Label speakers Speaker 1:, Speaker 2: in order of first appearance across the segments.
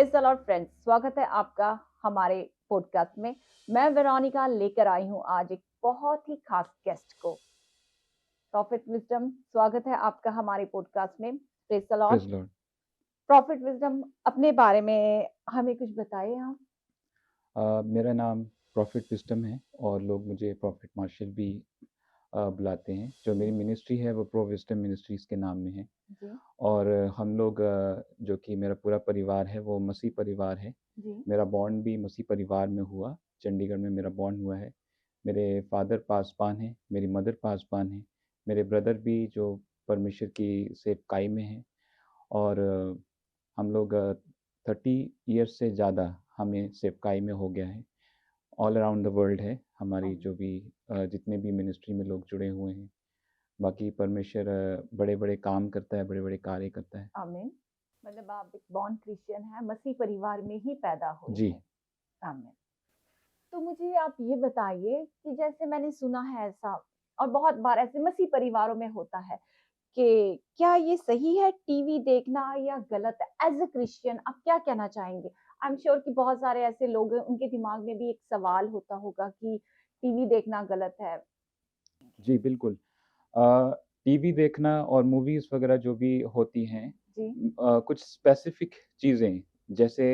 Speaker 1: Praise the Lord friends, स्वागत है आपका हमारे पॉडकास्ट में। मैं वेरोनिका लेकर आई हूं आज एक बहुत ही खास गेस्ट को। प्रॉफिट विजडम, स्वागत है आपका हमारे पॉडकास्ट में। Praise the Lord.
Speaker 2: Praise Lord.
Speaker 1: Profit wisdom, अपने बारे में हमें कुछ बताइए आप।
Speaker 2: मेरा नाम प्रॉफिट विस्डम है और लोग मुझे प्रॉफिट मार्शल भी बुलाते हैं। जो मेरी मिनिस्ट्री है वो प्रो विस्डम मिनिस्ट्रीज़ के नाम में है।
Speaker 1: जी
Speaker 2: और हम लोग जो कि मेरा पूरा परिवार है वो मसीह परिवार है।
Speaker 1: जी।
Speaker 2: मेरा बॉर्न भी मसीह परिवार में हुआ, चंडीगढ़ में मेरा बॉर्न हुआ है। मेरे फादर पासबान हैं, मेरी मदर पासबान हैं, मेरे ब्रदर भी जो परमेश्वर की सेवकाई में हैं। और हम लोग 30 ईयर्स से ज़्यादा हमें सेवकाई में हो गया है। ऑल अराउंड द वर्ल्ड है हमारी
Speaker 1: आमीन।
Speaker 2: जो भी जितने भी मिनिस्ट्री में लोग जुड़े हुए हैं। बाकी परमेश्वर बड़े-बड़े काम करता है, बड़े-बड़े कार्य करता है।
Speaker 1: आमीन। मतलब आप एक बॉर्न क्रिश्चियन है, मसीह परिवार में ही पैदा हुए
Speaker 2: जी।
Speaker 1: हैं। आमीन। तो मुझे आप ये बताइए कि जैसे मैंने सुना है ऐसा, और बहुत बार ऐसे मसीह परिवारों में होता है कि क्या ये सही है टीवी देखना या गलत है? एज़ अ क्रिश्चियन आप क्या कहना चाहेंगे? आई एम श्योर कि बहुत सारे ऐसे लोग हैं, उनके दिमाग में भी एक सवाल होता होगा कि टीवी देखना गलत है।
Speaker 2: जी, बिल्कुल। टीवी देखना और मूवीज़ वग़ैरह जो भी होती हैं,
Speaker 1: जी,
Speaker 2: कुछ स्पेसिफ़िक चीज़ें, जैसे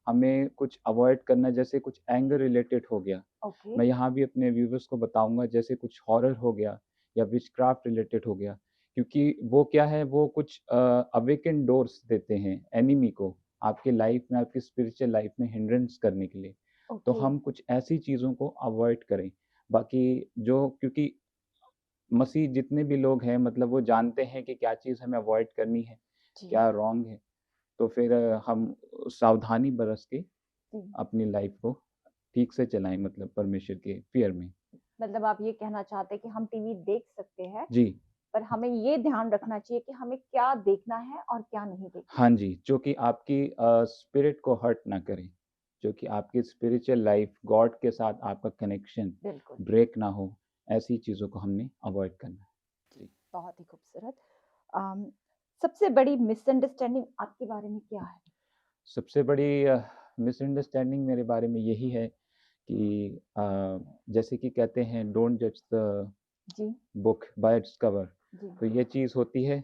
Speaker 2: हमें कुछ अवॉइड करना, जैसे कुछ एंगर रिलेटेड हो गया।
Speaker 1: ओके,
Speaker 2: मैं यहाँ भी अपने व्यूअर्स को बताऊँगा, जैसे कुछ हॉरर हो गया या विचक्राफ्ट रिलेटेड हो गया, क्योंकि वो क्या है, वो कुछ अवेकन डोर्स देते हैं एनिमी को, आपके लाइफ़ में, आपकी स्पिरिचुअल लाइफ़ में हिंड्रेंस करने के लिए। तो
Speaker 1: ओके।
Speaker 2: हम कुछ ऐसी चीज़ों को अवॉइड करें। बाकी जो क्योंकि मसीह जितने भी लोग हैं, मतलब वो जानते हैं कि क्या चीज़ हमें अवॉइड करनी है,
Speaker 1: जी,
Speaker 2: क्या रॉन्ग है। तो फिर हम सावधानी बरत के
Speaker 1: जी।
Speaker 2: अपनी लाइफ़ को ठीक से चलाएँ, मतलब परमेश्वर के फ़ियर में।
Speaker 1: मतलब आप ये कहना चाहते हैं कि हम टीवी देख सकते हैं,
Speaker 2: जी।
Speaker 1: पर हमें ये ध्यान रखना चाहिए कि हमें क्या देखना है और क्या नहीं देखना।
Speaker 2: हाँ जी, जो कि आपकी स्पिरिट को हर्ट ना करे, जो कि आपकी स्पिरिचुअल लाइफ़, गॉड के साथ आपका कनेक्शन
Speaker 1: बिल्कुल,
Speaker 2: ब्रेक ना हो, ऐसी चीज़ों को हमने अवॉइड करना है। जी।
Speaker 1: बहुत ही खूबसूरत। अम, सबसे बड़ी मिसअंडरस्टैंडिंग आपके बारे में क्या है?
Speaker 2: सबसे बड़ी मिसअंडरस्टैंडिंग मेरे बारे में यही है कि जैसे कि कहते हैं, डोंट जज द
Speaker 1: जी,
Speaker 2: बुक बाय इट्स कवर।
Speaker 1: जी,
Speaker 2: तो ये चीज़ होती है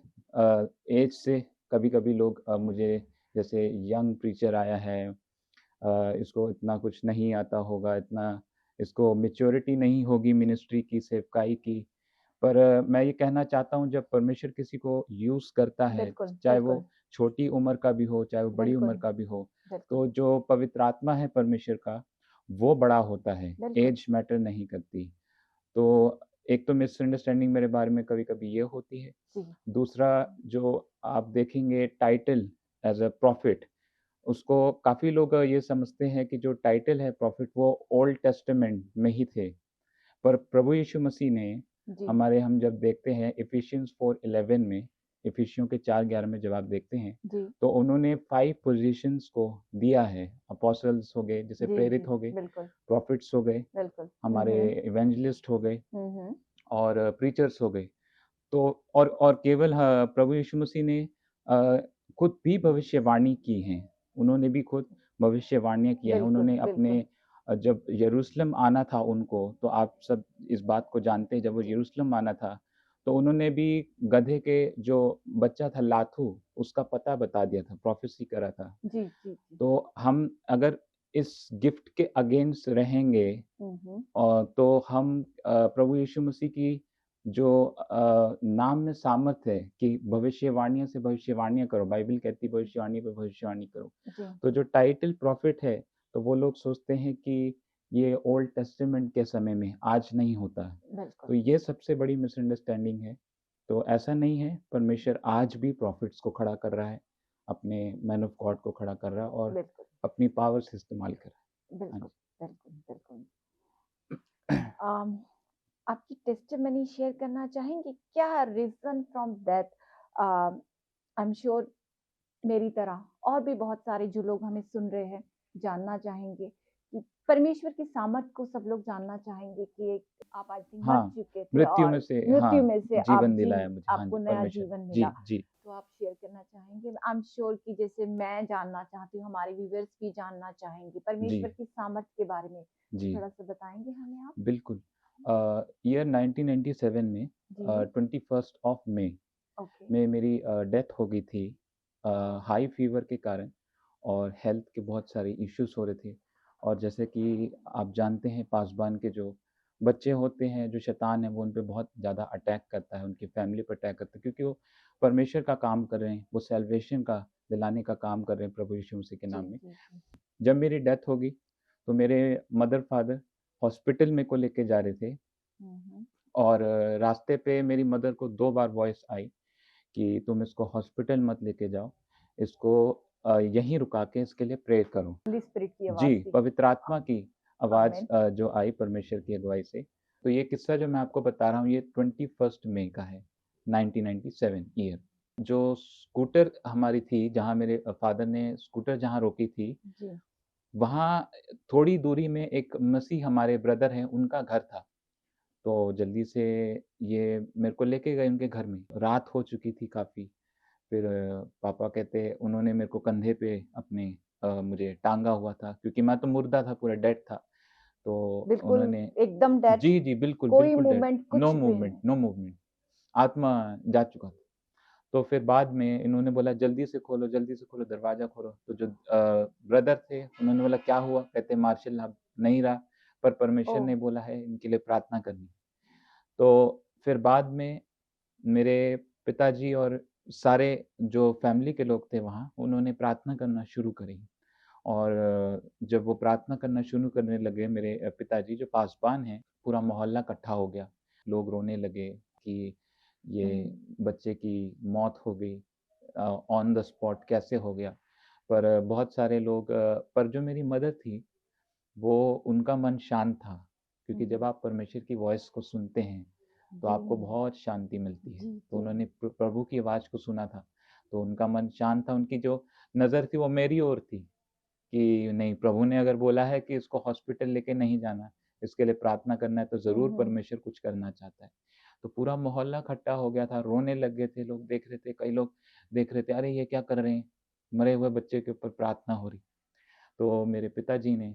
Speaker 2: एज से। कभी-कभी लोग मुझे, जैसे यंग प्रीचर आया है, इसको इतना कुछ नहीं आता होगा, इतना इसको मैच्योरिटी नहीं होगी मिनिस्ट्री की, सेवकाई की। पर मैं ये कहना चाहता हूँ, जब परमेश्वर किसी को यूज़ करता है,
Speaker 1: बिल्कुल,
Speaker 2: चाहे
Speaker 1: बिल्कुल,
Speaker 2: वो छोटी उम्र का भी हो, चाहे वो बड़ी उम्र
Speaker 1: बिल्कुल,
Speaker 2: का भी हो,
Speaker 1: बिल्कुल,
Speaker 2: तो जो पवित्र आत्मा है परमेश्वर का, वो बड़ा होता है,
Speaker 1: बिल्कुल।
Speaker 2: ऐज मैटर नहीं करती। तो एक तो मिसअंडरस्टैंडिंग मेरे बारे में कभी-कभी ये होती है।
Speaker 1: जी,
Speaker 2: दूसरा, जो आप देखेंगे टाइटल एज़ अ प्रॉफिट, उसको काफ़ी लोग ये समझते हैं कि जो टाइटल है प्रॉफिट, वो ओल्ड टेस्टामेंट में ही थे। पर प्रभु यीशु मसीह ने
Speaker 1: जी,
Speaker 2: हमारे, हम जब देखते हैं इफ़िशियंस 4:11 में, इफ़िसियों के 4:11 में जब आप देखते हैं,
Speaker 1: जी,
Speaker 2: तो उन्होंने 5 पोज़ीशंस को दिया है। अपोस्टल्स हो गए, जैसे
Speaker 1: जी, जी,
Speaker 2: प्रेरित हो गए,
Speaker 1: बिल्कुल,
Speaker 2: प्रॉफिट्स हो गए,
Speaker 1: बिल्कुल। हुँ,
Speaker 2: हमारे
Speaker 1: हुँ,
Speaker 2: इवेंजलिस्ट हो गए
Speaker 1: हुँ, हुँ।
Speaker 2: और प्रीचर्स हो गए। तो और केवल प्रभु यीशु मसीह ने अ, खुद भी भविष्यवाणी की हैं। उन्होंने भी खुद भविष्यवाणियाँ किया है।
Speaker 1: बिल्कुल,
Speaker 2: उन्होंने अपने
Speaker 1: बिल्कुल।
Speaker 2: जब यरूशलेम आना था उनको, तो आप सब इस बात को जानते हैं, जब वो यरूशलेम आना था, तो उन्होंने भी गधे के जो बच्चा था लाथू, उसका पता बता दिया था, प्रोफ़ेसी करा था।
Speaker 1: जी, जी, जी।
Speaker 2: तो हम अगर इस गिफ्ट के अगेंस्ट रहेंगे,
Speaker 1: हुँ, हुँ।
Speaker 2: तो हम प्रभु यीशु मसीह की जो नाम में सामर्थ है कि भविष्यवाणियों से भविष्यवाणियाँ करो, बाइबल कहती है भविष्यवाणी पे भविष्यवाणी करो।
Speaker 1: जी,
Speaker 2: तो जो टाइटल प्रॉफिट है, तो वो लोग सोचते हैं कि ये ओल्ड टेस्टामेंट के समय में, आज नहीं होता है।
Speaker 1: बिल्कुल,
Speaker 2: तो ये सबसे बड़ी मिसअंडरस्टैंडिंग है। तो ऐसा नहीं है, परमेश्वर आज भी प्रॉफिट्स को खड़ा कर रहा है, अपने मैन ऑफ गॉड को खड़ा कर रहा है और
Speaker 1: बिल्कुल,
Speaker 2: अपनी पावर से इस्तेमाल कर रहा है। हाँ
Speaker 1: बिल्कुल, बिल्कुल, बिल्कुल। अम, आपकी टेस्टिमनी शेयर करना चाहेंगी? क्या reason from that? A, I am sure मेरी तरह और भी बहुत सारे जो लोग हमें सुन रहे हैं, जानना चाहेंगे कि परमेश्वर की सामर्थ को सब लोग जानना चाहेंगे कि एक आप आई थिंक मर
Speaker 2: हाँ,
Speaker 1: चुके थे
Speaker 2: मृत्यु में
Speaker 1: और
Speaker 2: से,
Speaker 1: मृत्यु
Speaker 2: हाँ,
Speaker 1: में से
Speaker 2: जीवन दिलाया मुझे। हाँ
Speaker 1: आपको
Speaker 2: जी,
Speaker 1: नया
Speaker 2: परमेश्वर ने।
Speaker 1: जीवन मिला।
Speaker 2: जी, जी।
Speaker 1: तो आप शेयर करना चाहेंगे? आई एम श्योर कि जैसे मैं जानना चाहती हूँ, हमारे व्यूअर्स भी जानना चाहेंगे,
Speaker 2: जी,
Speaker 1: परमेश्वर की सामर्थ के बारे में, तो
Speaker 2: जी,
Speaker 1: थोड़ा-सा बताएँगे हमें आप?
Speaker 2: बिल्कुल। ईयर 1997 में
Speaker 1: जी,
Speaker 2: 21st ऑफ मई
Speaker 1: ओके।
Speaker 2: में मेरी डेथ हो गई थी हाई फ़ीवर के कारण और हेल्थ के बहुत सारे इश्यूज़ हो रहे थे। और जैसे कि आप जानते हैं पासबान के जो बच्चे होते हैं, जो शैतान है वो उन पे बहुत ज़्यादा अटैक करता है, उनकी फ़ैमिली पे अटैक करता है क्योंकि वो परमेश्वर का काम कर रहे हैं, वो सैल्वेशन का दिलाने का काम कर रहे हैं प्रभु यीशु मसीह के
Speaker 1: जी,
Speaker 2: नाम में।
Speaker 1: जी, जी।
Speaker 2: जब मेरी डेथ हो गई, तो मेरे मदर-फ़ादर हॉस्पिटल मेरे को लेके जा रहे थे
Speaker 1: हुँ, हुँ।
Speaker 2: और रास्ते पे मेरी मदर को 2 बार वॉइस आई कि तुम इसको हॉस्पिटल मत लेके जाओ, इसको यहीं रुका के इसके लिए प्रे करो।
Speaker 1: होली स्पिरिट की
Speaker 2: जी,
Speaker 1: आवाज़ थी।
Speaker 2: पवित्र आत्मा की आवाज़
Speaker 1: आमीन।
Speaker 2: जो आई परमेश्वर की अगुवाई से। तो ये किस्सा जो मैं आपको बता रहा हूँ ये 21st मई का है, 1997 ईयर। जो स्कूटर हमारी थी, जहाँ मेरे फ़ादर ने स्कूटर जहाँ रोकी थी,
Speaker 1: जी,
Speaker 2: वहाँ थोड़ी दूरी में एक मसीह हमारे ब्रदर हैं, उनका घर था। तो जल्दी से ये मेरे को लेके गए उनके घर में। रात हो चुकी थी काफ़ी। फिर पापा कहते उन्होंने मेरे को कंधे पे अपने मुझे टाँगा हुआ था क्योंकि मैं तो मुर्दा था, पूरा डेड था। तो
Speaker 1: बिल्कुल
Speaker 2: उन्होंने
Speaker 1: एकदम डेड,
Speaker 2: जी, जी, बिल्कुल,
Speaker 1: कोई
Speaker 2: बिल्कुल डेड।
Speaker 1: मूवमेंट
Speaker 2: नो
Speaker 1: कुछ भी
Speaker 2: मूवमेंट,
Speaker 1: नहीं।
Speaker 2: No movement. आत्मा जा चुका था। तो फिर बाद में इन्होंने बोला जल्दी से खोलो, दरवाज़ा खोलो। तो जो ब्रदर थे उन्होंने बोला क्या हुआ? कहते मार्शल अब नहीं रहा, पर परमेश्वर
Speaker 1: ओह!
Speaker 2: ने बोला है इनके लिए प्रार्थना करनी। तो फिर बाद में मेरे पिताजी और सारे जो फैमिली के लोग थे वहाँ, उन्होंने प्रार्थना करना शुरू करी और जब वो प्रार्थना करना शुरू करने लगे मेरे पिताजी जो पासबान हैं, पूरा मोहल्ला इकट्ठा हो गया। लोग रोने लगे कि ये
Speaker 1: हुँ,
Speaker 2: बच्चे की मौत हो गई ऑन द स्पॉट कैसे हो गया? पर बहुत सारे लोग पर जो मेरी मदर थी, वो उनका मन शांत था, क्योंकि जब
Speaker 1: हुँ।
Speaker 2: आप परमेश्वर की वॉइस को सुनते हैं, तो
Speaker 1: जी,
Speaker 2: आपको बहुत शांति मिलती है।
Speaker 1: जी,
Speaker 2: तो
Speaker 1: जी।
Speaker 2: उन्होंने प्रभु की आवाज़ को सुना था, तो उनका मन शांत था, उनकी जो नज़र थी वो मेरी ओर थी कि नहीं प्रभु ने अगर बोला है कि इसको हॉस्पिटल लेके नहीं जाना, इसके लिए प्रार्थना करना है तो
Speaker 1: हुँ,
Speaker 2: ज़रूर
Speaker 1: हुँ।
Speaker 2: परमेश्वर कुछ करना चाहता है। तो पूरा मोहल्ला इकट्ठा हो गया था, रोने लग गए थे लोग, देख रहे थे, कई लोग देख रहे थे, अरे ये क्या कर रहे हैं? मरे हुए बच्चे के ऊपर प्रार्थना हो रही। तो मेरे पिताजी ने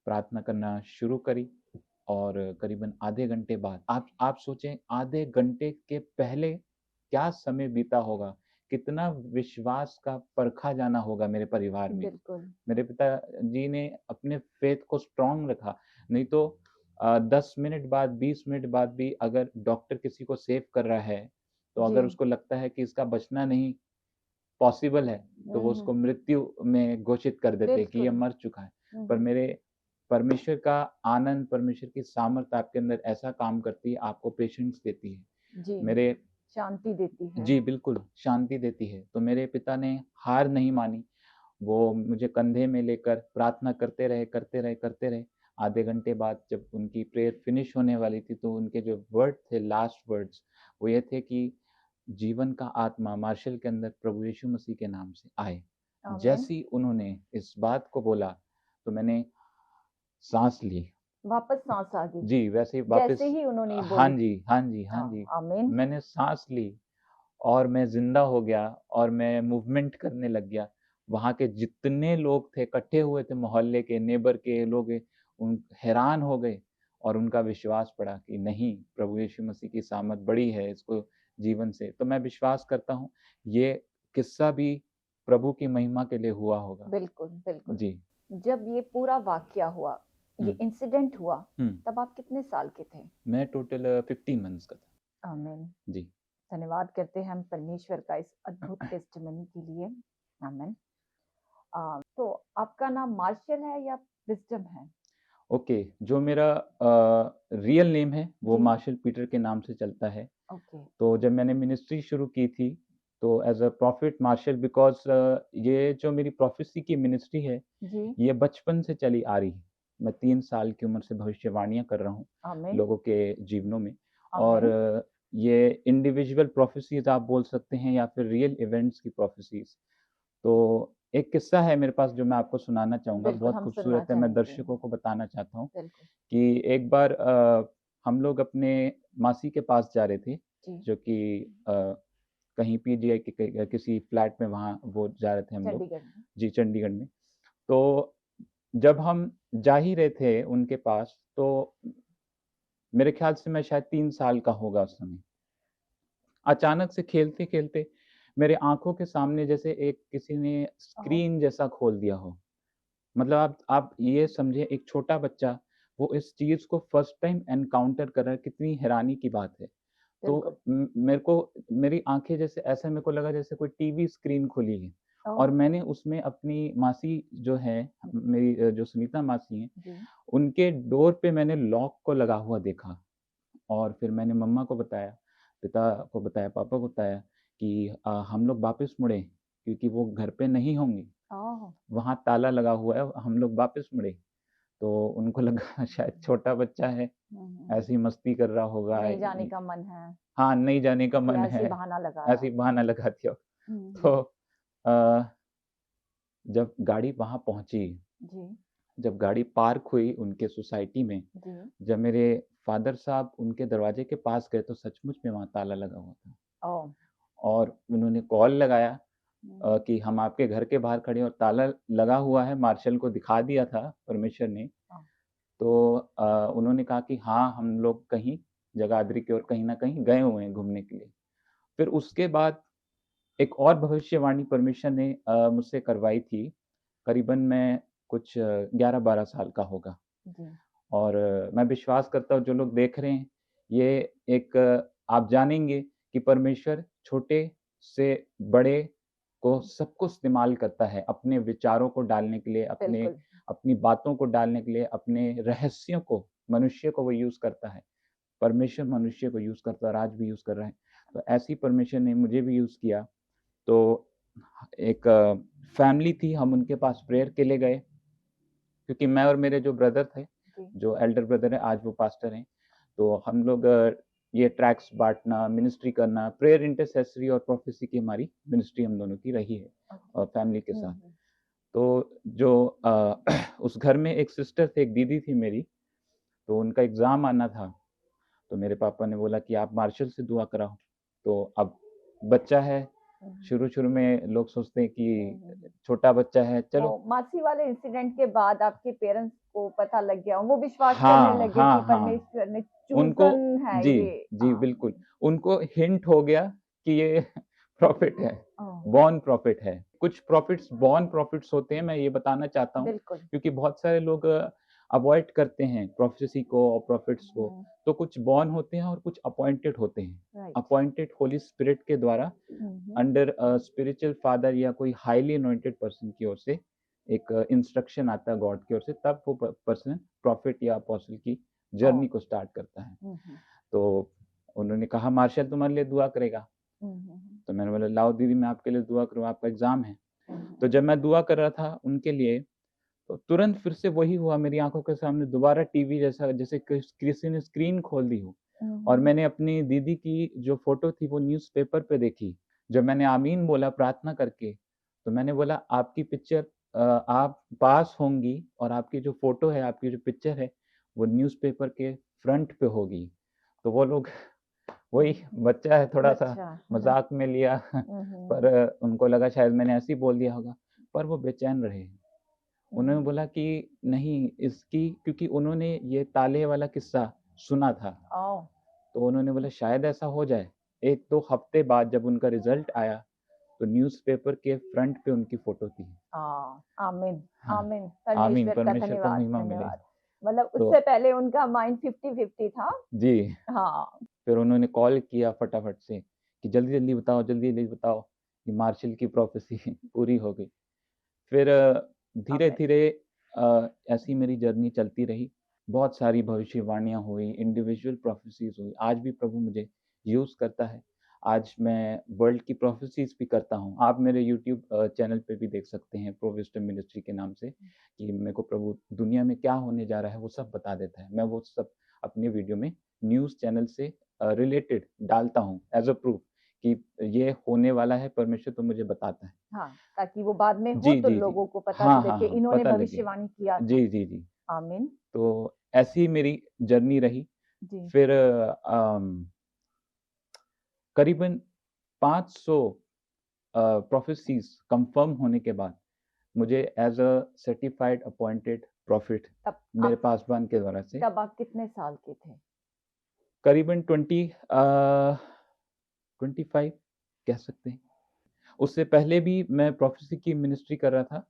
Speaker 2: प्रार्थना करना शुरू करी और करीबन आधे घंटे बाद आप सोचें आधे घंटे के पहले क्या समय बीता होगा, कितना विश्वास का परखा जाना होगा मेरे परिवार में।
Speaker 1: बिल्कुल।
Speaker 2: मेरे पिताजी ने अपने फ़ेथ को स्ट्रॉन्ग रखा, नहीं तो 10 मिनट बाद, 20 मिनट बाद भी अगर डॉक्टर किसी को सेव कर रहा है, तो
Speaker 1: जी।
Speaker 2: अगर उसको लगता है कि इसका बचना नहीं पॉसिबल है, तो वो
Speaker 1: हुँ, हुँ।
Speaker 2: उसको मृत्यु में घोषित कर देते हैं कि ये
Speaker 1: बिल्कुल।
Speaker 2: मर चुका है।
Speaker 1: हुँ,
Speaker 2: पर
Speaker 1: हुँ।
Speaker 2: मेरे परमेश्वर का आनंद, परमेश्वर की सामर्थ आपके अंदर ऐसा काम करती है, आपको पेशेंस देती है।
Speaker 1: जी,
Speaker 2: मेरे
Speaker 1: शांति देती है।
Speaker 2: जी, बिल्कुल, शांति देती है। तो मेरे पिता ने हार नहीं मानी, वो मुझे कंधे में लेकर प्रार्थना करते रहे, करते रहे, करते रहे। आधे घंटे बाद जब उनकी प्रेयर फिनिश होने वाली थी, तो उनके जो वर्ड थे, लास्ट वर्ड्स, वो ये थे कि जीवन का आत्मा मार्शल के अंदर प्रभु यीशु मसीह के नाम से आए।
Speaker 1: आमीन।
Speaker 2: जैसे ही उन्होंने इस बात को बोला, तो मैंने साँस ली।
Speaker 1: वापस साँस आ गई,
Speaker 2: जी, वैसे ही
Speaker 1: जैसे
Speaker 2: वापस
Speaker 1: ही उन्होंने
Speaker 2: हाँ
Speaker 1: बोली।
Speaker 2: जी, हाँ जी, हाँ
Speaker 1: हाँ,
Speaker 2: जी।
Speaker 1: आमीन।
Speaker 2: मैंने साँस ली और मैं ज़िंदा हो गया और मैं मूवमेंट करने लग गया। वहाँ के जितने लोग थे, इकट्ठे हुए थे मोहल्ले के, नेबर के लोग उन हैरान हो गए और उनका विश्वास पड़ा कि नहीं, प्रभु यीशु मसीह की सामर्थ बड़ी है इसको जीवन से। तो मैं विश्वास करता हूँ, ये किस्सा भी प्रभु की महिमा के लिए हुआ होगा।
Speaker 1: बिल्कुल, बिल्कुल।
Speaker 2: जी।
Speaker 1: जब ये पूरा वाक़या हुआ,
Speaker 2: हुँ,
Speaker 1: ये इंसिडेंट हुआ,
Speaker 2: हुँ।
Speaker 1: तब आप कितने साल के थे?
Speaker 2: मैं टोटल 15 मंथ्स का था।
Speaker 1: आमीन।
Speaker 2: जी।
Speaker 1: धन्यवाद करते हैं हम परमेश्वर का इस अद्भुत टेस्टिमनी के लिए। आमीन। तो आपका नाम मार्शल है या विज़डम है?
Speaker 2: ओके, जो मेरा रियल नेम है, वो
Speaker 1: जी,
Speaker 2: मार्शल पीटर के नाम से चलता है।
Speaker 1: ओके।
Speaker 2: तो जब मैंने मिनिस्ट्री शुरू की थी, तो as a professional because ये जो मेरी प्रोफ़ेसी की मिनिस्ट्री है,
Speaker 1: जी,
Speaker 2: ये बचपन से चली आ रही है। मैं 3 साल की उम्र से भविष्यवाणियाँ कर रहा हूँ,
Speaker 1: आमीन,
Speaker 2: लोगों के जीवनों में और
Speaker 1: आमीन।
Speaker 2: ये इंडिविजुअल प्रोफ़ेसीज़ आप बोल सकते हैं या फिर रियल इवेंट्स की प्रोफ़ेसीज़। तो एक किस्सा है मेरे पास जो मैं आपको सुनाना चाहूँगा,
Speaker 1: बिल्कुल,
Speaker 2: बहुत
Speaker 1: हम सुनना
Speaker 2: खूबसूरत है, मैं
Speaker 1: चाहेंगे।
Speaker 2: दर्शकों को बताना चाहता हूँ
Speaker 1: बिल्कुल,
Speaker 2: कि एक बार हम लोग अपने मासी के पास जा रहे थे,
Speaker 1: जी,
Speaker 2: जो कि कहीं पीजीआई के किसी फ्लैट में वहाँ वो जा रहे थे हम लोग।
Speaker 1: चंडीगढ़ में।
Speaker 2: जी, चंडीगढ़ में। तो जब हम जा ही रहे थे उनके पास, तो मेरे ख़्याल से मैं शायद 3 साल का होगा उस समय। अचानक से खेलते-खेलते मेरे आँखों के सामने जैसे एक किसी ने
Speaker 1: ओह!
Speaker 2: स्क्रीन जैसा खोल दिया हो। मतलब आप ये समझिए, एक छोटा बच्चा वो इस चीज़ को फर्स्ट टाइम एनकाउंटर कर रहा है, कितनी हैरानी की बात है।
Speaker 1: बिल्कुल।
Speaker 2: तो मेरे को मेरी आँखें जैसे ऐसा मेरे को लगा जैसे कोई टीवी स्क्रीन खुली है,
Speaker 1: ओह!
Speaker 2: और मैंने उसमें अपनी मासी जो है, मेरी जो सुनीता मासी हैं,
Speaker 1: जी।
Speaker 2: उनके डोर पे मैंने लॉक को लगा हुआ देखा। और फिर मैंने मम्मा को बताया, पिता को बताया, पापा को बताया कि हम लोग वापस मुड़े क्योंकि वो घर पे नहीं होंगे।
Speaker 1: ओह!
Speaker 2: वहाँ ताला लगा हुआ है, हम लोग वापस मुड़े। तो उनको लगा शायद छोटा बच्चा है,
Speaker 1: हुँ, हुँ,
Speaker 2: ऐसे
Speaker 1: हुँ।
Speaker 2: ही मस्ती कर रहा होगा।
Speaker 1: नहीं जाने का मन है,
Speaker 2: हाँ, नहीं जाने का
Speaker 1: इसलिए
Speaker 2: मन
Speaker 1: ऐसे
Speaker 2: है,
Speaker 1: ही बहाना
Speaker 2: ऐसे
Speaker 1: लगाया।
Speaker 2: ही बहाना लगा दिया।
Speaker 1: हुँ,
Speaker 2: तो
Speaker 1: हुँ।
Speaker 2: अ, जब गाड़ी वहाँ पहुँची,
Speaker 1: जी,
Speaker 2: जब गाड़ी पार्क हुई उनके सोसाइटी में,
Speaker 1: जी।
Speaker 2: जब मेरे फ़ादर साहब उनके दरवाजे के पास गए, तो सचमुच में वहाँ ताला लगा हुआ था।
Speaker 1: ओह!
Speaker 2: और उन्होंने कॉल लगाया
Speaker 1: हुँ, हुँ।
Speaker 2: कि हम आपके घर के बाहर खड़े हैं और ताला लगा हुआ है, मार्शल को दिखा दिया था परमेश्वर ने।
Speaker 1: ओह!
Speaker 2: तो उन्होंने कहा कि हाँ, हम लोग कहीं जगाधरी की ओर कहीं न कहीं गए हुए हैं घूमने के लिए। फिर उसके बाद एक और भविष्यवाणी परमेश्वर ने मुझसे करवाई थी, करीबन मैं कुछ 11-12 साल का होगा।
Speaker 1: जी।
Speaker 2: और मैं विश्वास करता हूँ जो लोग देख रहे हैं, ये एक आप जानेंगे कि परमेश्वर छोटे से बड़े को सबको इस्तेमाल करता है, अपने विचारों को डालने के लिए,
Speaker 1: बिल्कुल।
Speaker 2: अपनी बातों को डालने के लिए, अपने रहस्यों को, मनुष्य को वो यूज़ करता है। परमेश्वर मनुष्य को यूज़ करता है और आज भी यूज़ कर रहा है। तो ऐसे ही परमेश्वर ने मुझे भी यूज़ किया। तो एक फैमिली थी, हम उनके पास प्रेयर के लिए गए, क्योंकि मैं और मेरे जो ब्रदर थे,
Speaker 1: जी।
Speaker 2: जो एल्डर ब्रदर हैं, आज वो पास्टर हैं। तो हम लोग ये ट्रैक्ट्स बाँटना, मिनिस्ट्री करना, प्रेयर इंटरसेसरी और प्रोफेसी की हमारी मिनिस्ट्री हम दोनों की रही है
Speaker 1: ओके।
Speaker 2: फैमिली के
Speaker 1: हुँ,
Speaker 2: साथ।
Speaker 1: हुँ।
Speaker 2: तो जो उस घर में एक सिस्टर थी, एक दीदी थी मेरी, तो उनका एग्ज़ाम आना था, तो मेरे पापा ने बोला कि आप मार्शल से दुआ कराओ। तो अब बच्चा है,
Speaker 1: हुँ, हुँ।
Speaker 2: शुरू-शुरू में लोग सोचते हैं
Speaker 1: हुँ, हुँ,
Speaker 2: कि
Speaker 1: हुँ।
Speaker 2: छोटा बच्चा है,
Speaker 1: तो
Speaker 2: चलो।
Speaker 1: मासी वाले इंसिडेंट के बाद आपके पेरेंट्स को पता लग गया, वो विश्वास करने
Speaker 2: हाँ,
Speaker 1: लगे कि
Speaker 2: हाँ, हाँ।
Speaker 1: परमेश्वर ने
Speaker 2: उनको
Speaker 1: चूज़न है
Speaker 2: जी,
Speaker 1: ये।
Speaker 2: जी, बिल्कुल। उनको हिंट हो गया कि ये प्रॉफ़िट है,
Speaker 1: ओह!
Speaker 2: बॉर्न प्रॉफ़िट है। कुछ प्रॉफ़िट्स बॉर्न प्रॉफ़िट्स होते हैं, मैं ये बताना चाहता हूँ,
Speaker 1: बिल्कुल।
Speaker 2: क्योंकि बहुत सारे लोग अवॉइड करते हैं प्रोफ़ेसी को और प्रॉफ़िट्स को।
Speaker 1: हुँ,
Speaker 2: तो कुछ बॉर्न होते हैं और कुछ अपॉइंटेड होते हैं।
Speaker 1: राइट।
Speaker 2: अपॉइंटेड होली स्पिरिट के द्वारा
Speaker 1: हुँ, हुँ।
Speaker 2: अंडर स्पिरिचुअल फादर या कोई हाइली अनॉइंटेड पर्सन की ओर से एक इंस्ट्रक्शन आता है गॉड की ओर से, तब वो पर्सन प्रॉफ़िट या अपोस्टल की
Speaker 1: ओह!
Speaker 2: जर्नी को स्टार्ट करता है।
Speaker 1: हुँ, हुँ।
Speaker 2: तो उन्होंने कहा मार्शल तुम्हारे लिए दुआ करेगा।
Speaker 1: हुँ, हुँ, हुँ।
Speaker 2: तो मैंने बोला लाओ दीदी मैं आपके लिए दुआ करूँ, आपका एग्ज़ाम है।
Speaker 1: हुँ, हुँ।
Speaker 2: तो जब मैं दुआ कर रहा था उनके लिए, तो तुरंत फिर से वही हुआ, मेरी आँखों के सामने दोबारा टीवी जैसा, जैसे किसी ने स्क्रीन खोल दी हो।
Speaker 1: हुँ,
Speaker 2: और
Speaker 1: हुँ।
Speaker 2: मैंने अपनी दीदी की जो फ़ोटो थी वो न्यूज़पेपर पे देखी। जब मैंने आमीन बोला प्रार्थना करके, तो मैंने बोला आपकी पिक्चर आप पास होंगी और आपकी जो फ़ोटो है, आपकी जो पिक्चर है, वो न्यूज़पेपर के फ्रंट पे होगी। तो वो लोग वही
Speaker 1: हुँ, हुँ।
Speaker 2: बच्चा है, थोड़ा-सा
Speaker 1: बच्चा।
Speaker 2: मज़ाक में लिया
Speaker 1: हुँ, हुँ,
Speaker 2: पर
Speaker 1: हुँ।
Speaker 2: उनको लगा शायद मैंने ऐसे ही बोल दिया होगा, पर वो बेचैन रहे।
Speaker 1: हुँ,
Speaker 2: उन्होंने
Speaker 1: हुँ।
Speaker 2: बोला कि नहीं इसकी, क्योंकि उन्होंने ये ताले वाला किस्सा सुना था,
Speaker 1: ओह!
Speaker 2: तो उन्होंने बोला शायद ऐसा हो जाए। 1-2 हफ्ते बाद जब उनका रिज़ल्ट आया, तो न्यूज़पेपर के फ्रंट पे उनकी फ़ोटो थी।
Speaker 1: आमीन,
Speaker 2: हाँ,
Speaker 1: आमीन।
Speaker 2: आमीन,
Speaker 1: परमेश्वर का
Speaker 2: परमेश्वर को
Speaker 1: धन्यवाद,
Speaker 2: महिमा मिले।
Speaker 1: धन्यवाद। मतलब
Speaker 2: तो
Speaker 1: उससे पहले उनका माइंड 50-50 था।
Speaker 2: जी,
Speaker 1: हाँ।
Speaker 2: फिर उन्होंने कॉल किया फटाफट से कि जल्दी-जल्दी बताओ, जल्दी-जल्दी बताओ कि मार्शल की प्रोफ़ेसी पूरी हो गई। फिर
Speaker 1: आमीन।
Speaker 2: धीरे-धीरे ऐसी मेरी जर्नी चलती रही। बहुत सारी भविष्यवाणियाँ हुई, इंडिविजुअल प्रोफेसीज़ हुई। आज भी प्रभु मुझे यूज़ करता है। आज मैं वर्ल्ड की प्रोफेसीज़ भी करता हूँ। आप मेरे यूट्यूब चैनल पे भी देख सकते हैं, प्रो विज़डम मिनिस्ट्री के नाम से, कि मेरे को प्रभु दुनिया में क्या होने जा रहा है, वो सब बता देता है। मैं वो सब अपने वीडियो में न्यूज़ चैनल से रिलेटेड डालता हूँ एज़ अ प्रूफ कि ये होने वाला है, परमेश्वर तो मुझे बताता है।
Speaker 1: हाँ, ताकि वो बाद में हो
Speaker 2: जी,
Speaker 1: तो
Speaker 2: जी, जी।
Speaker 1: लोगों को पता
Speaker 2: हाँ,
Speaker 1: चले
Speaker 2: हाँ,
Speaker 1: कि
Speaker 2: हाँ,
Speaker 1: इन्होंने
Speaker 2: पता लगे।
Speaker 1: भविष्यवाणी किया था।
Speaker 2: जी, जी, जी।
Speaker 1: आमीन।
Speaker 2: तो ऐसी ही मेरी जर्नी रही।
Speaker 1: जी।
Speaker 2: फिर करीबन 500 प्रोफेसीज कंफर्म होने के बाद मुझे as a certified appointed prophet
Speaker 1: तब
Speaker 2: मेरे
Speaker 1: आप
Speaker 2: पासबान के द्वारा से
Speaker 1: तब आप कितने साल के थे?
Speaker 2: करीबन 25 कह सकते हैं। उससे पहले भी मैं प्रोफेसी की मिनिस्ट्री कर रहा था,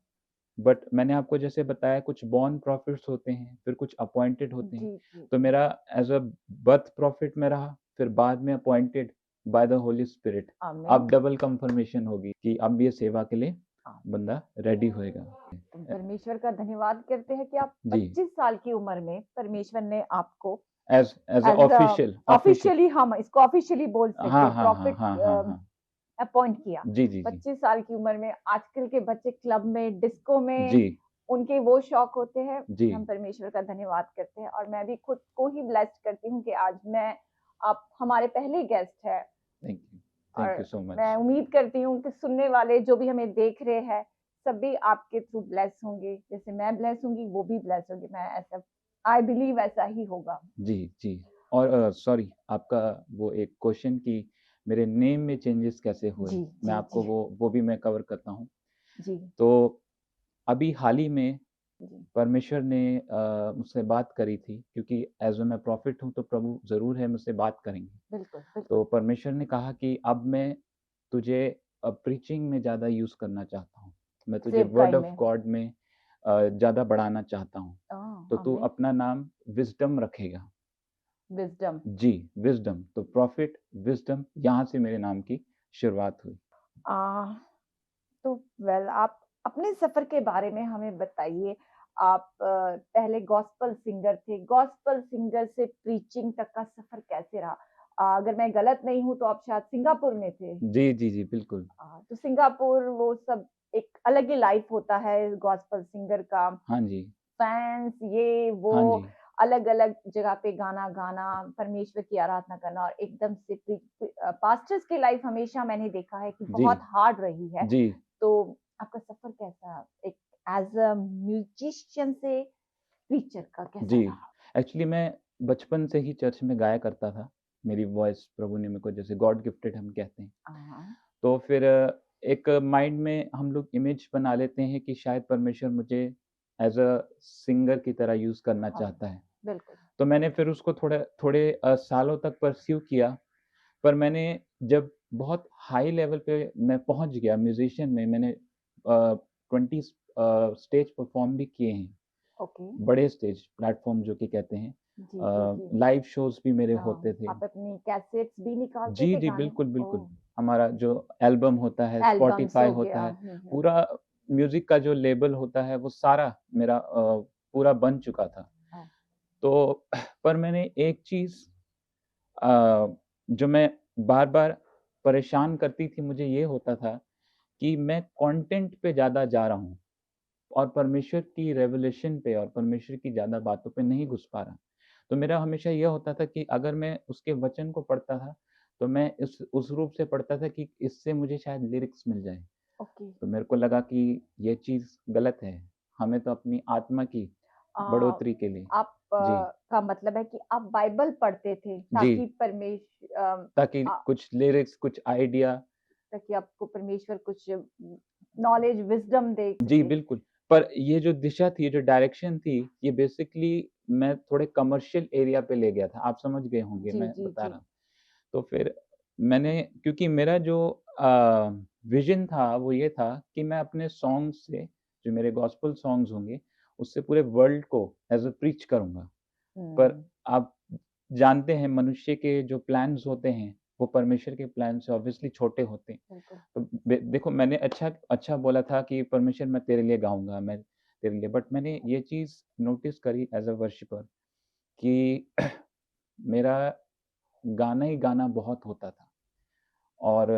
Speaker 2: बट मैंने आपको जैसे बताया कुछ बॉर्न प्रॉफिट्स होते हैं, फिर कुछ अपॉइंटेड होते हैं।
Speaker 1: जी, जी,
Speaker 2: तो
Speaker 1: जी।
Speaker 2: मेरा एज़ अ बर्थ प्रॉफिट में रहा, फिर बाद में appointed by the Holi spirit.
Speaker 1: आमीन,
Speaker 2: अब डबल कंफर्मेशन होगी कि अब ये सेवा के लिए
Speaker 1: आमीन।
Speaker 2: बंदा रेडी होएगा।
Speaker 1: तो परमेश्वर का धन्यवाद करते हैं कि आप
Speaker 2: जी,
Speaker 1: 25 साल की उम्र में परमेश्वर ने आपको
Speaker 2: as a
Speaker 1: as
Speaker 2: official
Speaker 1: officially, हम इसको ऑफ़िशियली बोल सकते
Speaker 2: हाँ,
Speaker 1: हैं,
Speaker 2: हाँ, हाँ,
Speaker 1: प्रॉफ़िट
Speaker 2: हाँ, हाँ, हाँ।
Speaker 1: अपॉइंट किया।
Speaker 2: जी, जी, जी।
Speaker 1: 25 साल की उम्र में आजकल के बच्चे क्लब में, डिस्को में,
Speaker 2: जी,
Speaker 1: उनके वो शौक होते हैं।
Speaker 2: जी।
Speaker 1: हम परमेश्वर का धन्यवाद करते हैं और मैं भी खुद को ही ब्लेस्ड करती हूँ कि आज आप हमारे पहले गेस्ट हैं।
Speaker 2: Thank you. थैंक
Speaker 1: और
Speaker 2: यू सो
Speaker 1: मैं
Speaker 2: मच।
Speaker 1: उम्मीद करती हूँ कि सुनने वाले जो भी हमें देख रहे हैं, सभी आपके थ्रू ब्लेस होंगे। जैसे मैं ब्लेस होंगी, वो भी ब्लेस होंगे। मैं ऐसा आई बिलीव ऐसा ही होगा।
Speaker 2: जी, जी। और सॉरी आपका वो एक क्वेश्चन कि मेरे नेम में चेंजेस कैसे हुए?
Speaker 1: जी,
Speaker 2: मैं
Speaker 1: जी,
Speaker 2: आपको
Speaker 1: जी,
Speaker 2: वो भी मैं कवर करता हूँ।
Speaker 1: जी,
Speaker 2: तो अभी हाल ही में
Speaker 1: जी।
Speaker 2: परमेश्वर ने मुझसे बात करी थी क्योंकि एज़ मैं प्रॉफ़िट हूँ तो प्रभु ज़रूर है मुझसे बात करेंगे।
Speaker 1: बिल्कुल,
Speaker 2: तो
Speaker 1: बिल्कुल।
Speaker 2: परमेश्वर ने कहा कि अब मैं तुझे प्रीचिंग में ज़्यादा यूज़ करना चाहता हूँ। मैं तुझे वर्ड
Speaker 1: सेवकाई
Speaker 2: ऑफ
Speaker 1: में।
Speaker 2: गॉड में ज़्यादा बढ़ाना चाहता हूँ।
Speaker 1: ओह!
Speaker 2: तो तू
Speaker 1: आमीन।
Speaker 2: अपना नाम विज़डम रखेगा।
Speaker 1: विज़डम।
Speaker 2: जी, विज़डम तो प्रॉफ़िट, विज़डम यहाँ से मेरे नाम की शुरुआत हुई।
Speaker 1: आह, तो आप अपने सफ़र के बारे में हमें बताइए। आप पहले गॉस्पेल सिंगर थे, गॉस्पेल सिंगर से प्रीचिंग तक का सफ़र कैसे रहा? अगर मैं गलत नहीं हूँ तो आप शायद सिंगापुर में थे।
Speaker 2: जी, जी, जी, बिल्कुल।
Speaker 1: तो सिंगापुर वो सब एक अलग ही लाइफ़ होता है गॉस्पेल सिंगर का।
Speaker 2: हाँ जी,
Speaker 1: फैन्स ये वो
Speaker 2: हाँ जी।
Speaker 1: अलग-अलग जगह पे गाना गाना, परमेश्वर की आराधना करना और एकदम से पास्टर्स की लाइफ़ हमेशा मैंने देखा है कि
Speaker 2: जी,
Speaker 1: बहुत हार्ड रही है।
Speaker 2: जी।
Speaker 1: तो आपका सफ़र कैसा एक एज़ अ म्यूजिशियन से प्रीचर का कैसा
Speaker 2: जी,
Speaker 1: रहा?
Speaker 2: एक्चुअली मैं बचपन से ही चर्च में गाया करता था। मेरी वॉइस प्रभु ने मेरे को जैसे गॉड गिफ्टेड हम कहते हैं।
Speaker 1: हाँ,
Speaker 2: तो फिर एक माइंड में हम लोग इमेज बना लेते हैं कि शायद परमेश्वर मुझे एज़ अ सिंगर की तरह यूज़ करना
Speaker 1: हाँ,
Speaker 2: चाहता है।
Speaker 1: बिल्कुल।
Speaker 2: तो मैंने फिर उसको थोड़े सालों तक परस्यू किया। पर मैंने जब बहुत हाई लेवल पे मैं पहुँच गया म्यूज़िशियन में मैंने 20 स्टेज परफ़ॉर्म भी किए हैं।
Speaker 1: ओके।
Speaker 2: बड़े स्टेज प्लेटफ़ॉर्म जो कि कहते हैं।
Speaker 1: जी, जी, जी।
Speaker 2: लाइव शोज़ भी मेरे होते थे।
Speaker 1: आप अपनी कैसेट्स भी निकालते
Speaker 2: जी,
Speaker 1: थे
Speaker 2: जी,
Speaker 1: गाने?
Speaker 2: बिल्कुल, बिल्कुल।
Speaker 1: ओह!
Speaker 2: हमारा जो एल्बम होता है,
Speaker 1: एल्बम्स
Speaker 2: स्पॉटिफ़ाई
Speaker 1: हो
Speaker 2: होता
Speaker 1: गया।
Speaker 2: है,
Speaker 1: हुँ, हुँ।
Speaker 2: पूरा म्यूज़िक का जो लेबल होता है वो सारा मेरा पूरा बन चुका था।
Speaker 1: हाँ,
Speaker 2: तो पर मैंने एक चीज़ जो मैं बार-बार परेशान करती थी मुझे ये होता था कि मैं कंटेंट पे ज़्यादा जा रहा हूँ और परमेश्वर की रेवलेशन पे और परमेश्वर की ज़्यादा बातों पे नहीं घुस पा रहा। तो मेरा हमेशा ये होता था कि अगर मैं उसके वचन को पढ़ता था, तो मैं इस उस रूप से पढ़ता था कि इससे मुझे शायद लिरिक्स मिल जाएँ।
Speaker 1: ओके।
Speaker 2: तो मेरे को लगा कि ये चीज़ गलत है। हमें तो अपनी आत्मा की
Speaker 1: अ,
Speaker 2: बढ़ोतरी के लिए
Speaker 1: आप
Speaker 2: जी,
Speaker 1: का मतलब है कि आप बाइबल पढ़ते थे
Speaker 2: जी,
Speaker 1: ताकि
Speaker 2: ताकि
Speaker 1: अ,
Speaker 2: कुछ लिरिक्स, कुछ आइडिया
Speaker 1: ताकि आपको परमेश्वर कुछ नॉलेज, विज़डम दे
Speaker 2: जी,
Speaker 1: सके।
Speaker 2: बिल्कुल। पर ये जो दिशा थी, जो डायरेक्शन थी, ये बेसिकली मैं थोड़े कमर्शियल एरिया पे ले गया था। आप समझ गए होंगे
Speaker 1: जी,
Speaker 2: मैं
Speaker 1: जी,
Speaker 2: बता
Speaker 1: जी।
Speaker 2: रहा हूँ। तो फिर मैंने क्योंकि मेरा जो विज़न था वो ये था कि मैं अपने सॉन्ग से, जो मेरे गॉस्पेल सॉन्ग्स होंगे, उससे पूरे वर्ल्ड को एज़ अ प्रीच करूँगा। पर
Speaker 1: हुँ,
Speaker 2: आप जानते हैं मनुष्य के जो प्लान्स होते हैं, वो परमेश्वर के प्लान से ऑब्वियसली छोटे होते हैं।
Speaker 1: बिल्कुल।
Speaker 2: तो देखो मैंने अच्छा अच्छा बोला था कि परमेश्वर मैं तेरे लिए गाऊँगा, मैं तेरे लिए बट मैंने ये चीज़ नोटिस करी एज़ अ वर्शिपर कि मेरा गाना ही गाना बहुत होता था और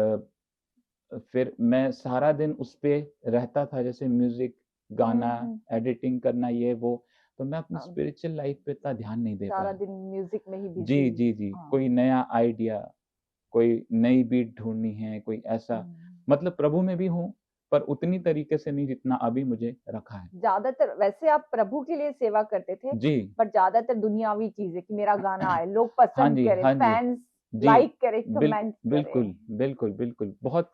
Speaker 2: फिर मैं सारा दिन उस पे रहता था जैसे म्यूज़िक,
Speaker 1: हुँ,
Speaker 2: गाना,
Speaker 1: हुँ।
Speaker 2: एडिटिंग करना ये वो, तो मैं अपनी
Speaker 1: अ,
Speaker 2: स्पिरिचुअल लाइफ़ पे इतना ध्यान नहीं दे
Speaker 1: सारा
Speaker 2: पाया।
Speaker 1: दिन म्यूज़िक में ही
Speaker 2: जी,
Speaker 1: बिज़ी।
Speaker 2: जी, जी,
Speaker 1: हाँ।
Speaker 2: कोई नया आइडिया, कोई नई बीट ढूँढनी है, कोई ऐसा
Speaker 1: हुँ।
Speaker 2: मतलब प्रभु में भी हूँ, पर उतनी तरीके से नहीं जितना अभी मुझे रखा है।
Speaker 1: ज़्यादातर वैसे आप प्रभु के लिए सेवा करते थे,
Speaker 2: जी।
Speaker 1: बट ज़्यादातर दुनियावी चीज़ें कि मेरा गाना आए, लोग
Speaker 2: हाँ
Speaker 1: पसंद
Speaker 2: जी,
Speaker 1: करें,
Speaker 2: हाँ जी।
Speaker 1: फैन्स
Speaker 2: जी,
Speaker 1: लाइक करे,
Speaker 2: बिल
Speaker 1: कमेंट करे।
Speaker 2: बिल्कुल, बिल्कुल, बिल्कुल, बहुत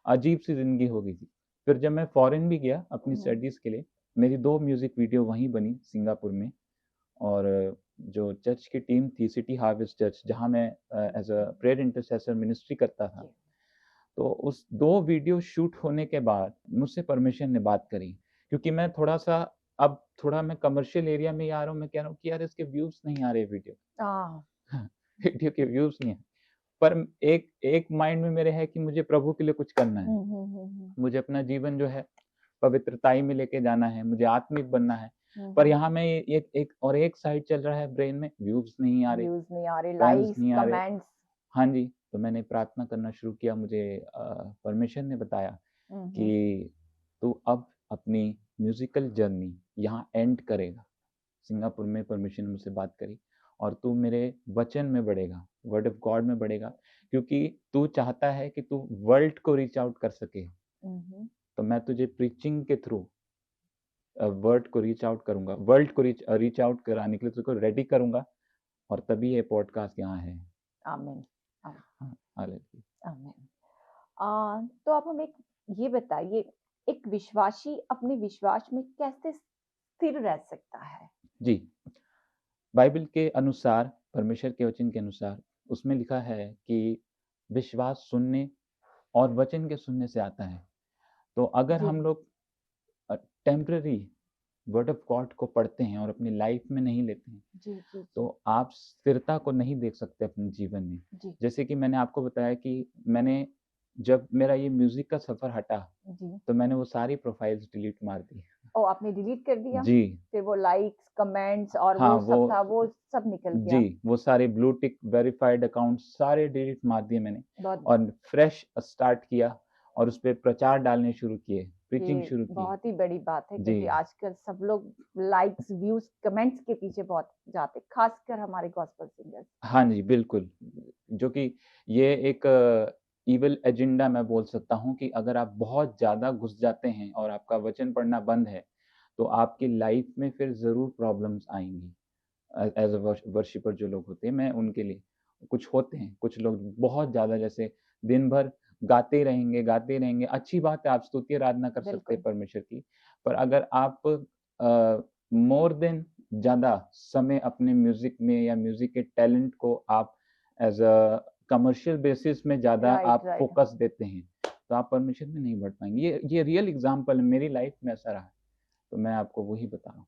Speaker 2: अजीब-सी ज़िंदगी हो गई थी। फिर जब मैं फ़ॉरेन भी गया अपनी
Speaker 1: हुँ,
Speaker 2: स्टडीज़ के लिए, मेरी 2 म्यूज़िक वीडियो वहीं बनी सिंगापुर में। और जो चर्च की टीम थी सिटी हार्वेस्ट चर्च जहाँ मैं एज़ अ प्रेयर इंटरसेसर मिनिस्ट्री करता था,
Speaker 1: जी।
Speaker 2: तो उस 2 वीडियो शूट होने के बाद मुझसे परमिशन ने बात करी, क्योंकि मैं थोड़ा-सा अब थोड़ा मैं कमर्शियल एरिया में ही आ रहा हूँ, मैं कह रहा हूँ कि यार इसके व्यूज़ नहीं आ रहे वीडियो
Speaker 1: हाँ।
Speaker 2: वीडियो के व्यूज़ नहीं है। पर एक एक माइंड में मेरे है कि मुझे प्रभु के लिए कुछ करना है।
Speaker 1: हुँ, हुँ, हुँ, हुँ।
Speaker 2: मुझे अपना जीवन जो है पवित्रताई में लेके जाना है, मुझे आत्मिक बनना है।
Speaker 1: हुँ,
Speaker 2: पर
Speaker 1: हुँ।
Speaker 2: यहाँ मैं एक एक और एक साइड चल रहा है ब्रेन में, व्यूज़ नहीं आ रहे,
Speaker 1: व्यूज़ नहीं आ रहे,
Speaker 2: फैन्स
Speaker 1: लाइक्स,
Speaker 2: नहीं आ रहे।
Speaker 1: कमेंट्स।
Speaker 2: हाँ जी, तो मैंने प्रार्थना करना शुरू किया, मुझे परमेश्वर ने बताया
Speaker 1: हुँ, हुँ।
Speaker 2: कि तू अब अपनी म्यूज़िकल जर्नी यहाँ एंड करेगा। सिंगापुर में परमेश्वर ने मुझसे बात करी और तू मेरे वचन में बढ़ेगा, वर्ड ऑफ गॉड में बढ़ेगा, क्योंकि तू चाहता है कि तू वर्ल्ड को रीच आउट कर सके।
Speaker 1: हुँ, हुँ।
Speaker 2: तो मैं तुझे प्रीचिंग के थ्रू वर्ड को रीच आउट करूँगा, वर्ल्ड को रीच आउट कराने के लिए तुझको रेडी करूँगा और तभी ये पॉडकास्ट यहाँ है।
Speaker 1: आमीन, आमीन,
Speaker 2: हाँ, हालेलुया।
Speaker 1: आमीन। तो आप हमें ये बताइए, एक विश्वासी अपने विश्वास में कैसे स्थिर रह सकता है?
Speaker 2: जी, बाइबल के अनुसार, परमेश्वर के वचन के अनुसार उसमें लिखा है कि विश्वास सुनने और वचन के सुनने से आता है। तो अगर
Speaker 1: जी,
Speaker 2: हम लोग टेम्पररी वर्ड ऑफ गॉड को पढ़ते हैं और अपनी लाइफ में नहीं लेते हैं,
Speaker 1: जी, जी,
Speaker 2: तो
Speaker 1: जी,
Speaker 2: आप स्थिरता को नहीं देख सकते अपने जीवन में।
Speaker 1: जी,
Speaker 2: जैसे कि मैंने आपको बताया कि मैंने जब मेरा ये म्यूज़िक का सफ़र हटा,
Speaker 1: जी।
Speaker 2: तो मैंने वो सारी प्रोफ़ाइल्स डिलीट मार दी।
Speaker 1: ओह! आपने डिलीट कर दिया?
Speaker 2: जी,
Speaker 1: फिर वो लाइक्स, कमेंट्स और
Speaker 2: हाँ,
Speaker 1: वो सब था, वो सब निकल गया।
Speaker 2: वो सारे ब्लू टिक वेरिफाइड अकाउंट सारे डिलीट मार दिए मैंने
Speaker 1: बहुत
Speaker 2: और फ्रेश स्टार्ट किया और उसपे प्रचार डालने शुरू किए, प्रीचिंग
Speaker 1: ये
Speaker 2: शुरू की।
Speaker 1: बहुत ही बड़ी बात है
Speaker 2: जी।
Speaker 1: क्योंकि आजकल सब लोग लाइक्स, व्यूज़, कमेंट्स के पीछे बहुत जाते हैं, खासकर हमारे गॉस्पेल सिंगर्स।
Speaker 2: हाँ जी, बिल्कुल। जो कि ये एक इविल एजेंडा मैं बोल सकता हूँ कि अगर आप बहुत ज़्यादा घुस जाते हैं और आपका वचन पढ़ना बंद है, तो आपकी लाइफ़ में फिर ज़रूर प्रॉब्लम्स आएँगी। एज़ अ वर्शिपर जो लोग होते हैं, मैं उनके लिए कुछ होते हैं, कुछ लोग बहुत ज़्यादा जैसे दिन भर गाते ही रहेंगे। अच्छी बात है, आप स्तुति आराधना कर सकते हैं
Speaker 1: बिल्कुल,
Speaker 2: परमेश्वर की। पर अगर आप मोर देन ज़्यादा समय अपने म्यूज़िक में या म्यूज़िक के टैलेंट को आप एज़ अ कमर्शियल बेसिस में ज़्यादा
Speaker 1: राइट,
Speaker 2: आप
Speaker 1: राइट।
Speaker 2: फ़ोकस देते हैं, तो आप परमेश्वर में नहीं बढ़ पाएँगे। ये रियल एग्ज़ाम्पल है, मेरी लाइफ़ में ऐसा रहा है, तो मैं आपको वही बता रहा हूँ।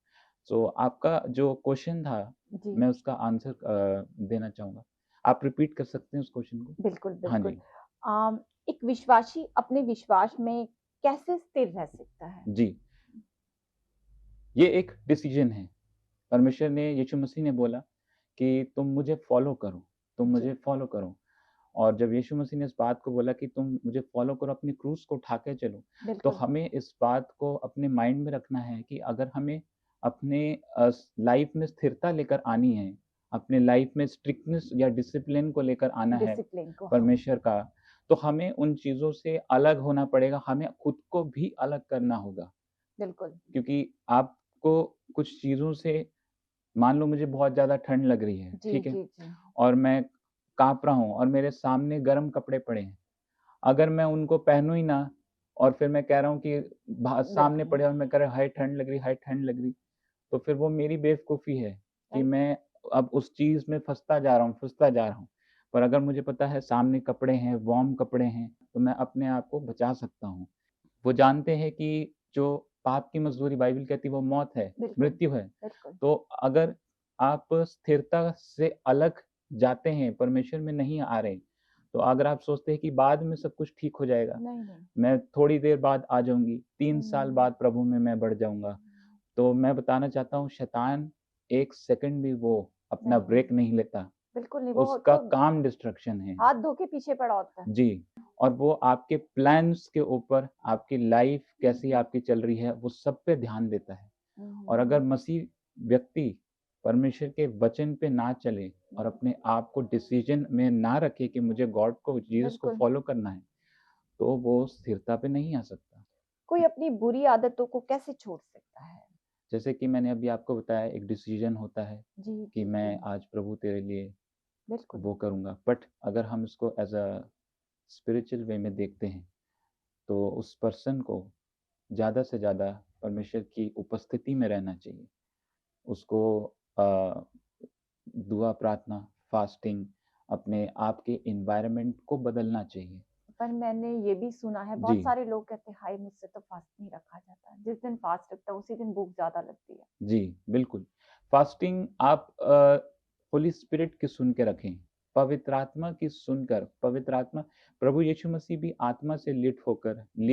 Speaker 2: सो आपका जो क्वेश्चन था,
Speaker 1: जी,
Speaker 2: मैं उसका आंसर देना चाहूँगा। आप रिपीट कर सकते हैं उस क्वेश्चन को?
Speaker 1: बिल्कुल,
Speaker 2: हाँ
Speaker 1: बिल्कुल।
Speaker 2: जी।
Speaker 1: एक विश्वासी अपने विश्वास में कैसे स्थिर रह सकता है?
Speaker 2: जी, ये एक डिसीज़न है। परमेश्वर ने यीशु मसीह ने बोला कि तुम मुझे फ़ॉलो करो, तुम
Speaker 1: जी,
Speaker 2: मुझे फ़ॉलो करो। और जब यीशु मसीह ने इस बात को बोला कि तुम मुझे फ़ॉलो करो, अपनी क्रूस को उठा के चलो, तो
Speaker 1: बिल्कुल,
Speaker 2: हमें इस बात को अपने माइंड में रखना है कि अगर हमें अपने लाइफ़ में स्थिरता लेकर आनी है, अपने लाइफ़ में स्ट्रिक्टनेस या डिसिप्लिन को लेकर आना है
Speaker 1: डिसिप्लिन को, हाँ,
Speaker 2: परमेश्वर का, तो हमें उन चीज़ों से अलग होना पड़ेगा, हमें खुद को भी अलग करना होगा।
Speaker 1: बिल्कुल।
Speaker 2: क्योंकि आपको कुछ चीज़ों से मान लो मुझे बहुत ज़्यादा ठंड लग रही है,
Speaker 1: जी,
Speaker 2: ठीक है?
Speaker 1: जी, जी।
Speaker 2: और मैं काँप रहा हूँ और मेरे सामने गर्म कपड़े पड़े हैं। अगर मैं उनको पहनूँ ही ना और फिर मैं कह रहा हूँ कि सामने
Speaker 1: बिल्कुल,
Speaker 2: पड़े और मैं कह रहा हूँ, हाय ठंड लग रही, हाय ठंड लग रही, तो फिर वो मेरी बेवकूफ़ी है कि
Speaker 1: राइट,
Speaker 2: मैं अब उस चीज़ में फँसता जा रहा हूँ। पर अगर मुझे पता है सामने कपड़े हैं, वार्म कपड़े हैं, तो मैं अपने आप को बचा सकता हूँ। वो जानते हैं कि जो पाप की मज़दूरी बाइबल कहती है वो मौत है,
Speaker 1: बिल्कुल,
Speaker 2: मृत्यु है।
Speaker 1: बिल्कुल।
Speaker 2: तो अगर आप स्थिरता से अलग जाते हैं, परमेश्वर में नहीं आ रहे, तो अगर आप सोचते हैं कि बाद में सब कुछ ठीक हो जाएगा,
Speaker 1: नहीं, नहीं।
Speaker 2: मैं थोड़ी देर बाद आ जाऊँगी, 3 साल
Speaker 1: हुँ,
Speaker 2: बाद प्रभु में मैं बढ़ जाऊँगा। तो मैं बताना चाहता हूँ शैतान 1 सेकंड भी वो अपना
Speaker 1: नहीं,
Speaker 2: ब्रेक नहीं लेता,
Speaker 1: बिल्कुल नहीं, वो
Speaker 2: उसका
Speaker 1: तो
Speaker 2: काम डिस्ट्रक्शन है।
Speaker 1: हाथ धो के पीछे पड़ा होता है।
Speaker 2: जी, और वो आपके प्लान्स के ऊपर, आपकी लाइफ़ कैसी आपकी चल रही है, वो सब पे ध्यान देता है।
Speaker 1: हुँ, हुँ,
Speaker 2: और अगर
Speaker 1: हुँ।
Speaker 2: मसीह व्यक्ति परमेश्वर के वचन पे ना चले और अपने आप को डिसीज़न में ना रखे कि मुझे गॉड को, जीसस को
Speaker 1: बिल्कुल,
Speaker 2: फ़ॉलो करना है, तो वो स्थिरता पे नहीं आ सकता।
Speaker 1: कोई अपनी बुरी आदतों को कैसे छोड़ सकता है?
Speaker 2: जैसे कि मैंने अभी आपको बताया एक डिसीज़न होता है
Speaker 1: जी,
Speaker 2: कि
Speaker 1: जी, जी।
Speaker 2: मैं आज प्रभु तेरे लिए
Speaker 1: बिल्कुल।
Speaker 2: वो करूँगा। बट अगर हम इसको एज़ अ स्पिरिचुअल वे में देखते हैं, तो उस पर्सन को ज़्यादा से ज़्यादा परमेश्वर की उपस्थिति में रहना चाहिए। उसको अ, दुआ, प्रार्थना, फास्टिंग, अपने आप के एनवायरनमेंट को बदलना चाहिए।
Speaker 1: पर मैंने ये भी सुना है,
Speaker 2: जी,
Speaker 1: बहुत सारे लोग कहते हैं, हाय मुझसे तो फास्ट नहीं रखा जाता। जिस दिन फास्ट रखता है उसी दिन भूख ज़्यादा लगती है।
Speaker 2: जी, बिल्कुल। फास्टिंग आप होली स्पिरिट की सुन के रखें, पवित्र आत्मा की सुनकर, पवित्र आत्मा प्रभु यीशु मसीह भी आत्मा से लीड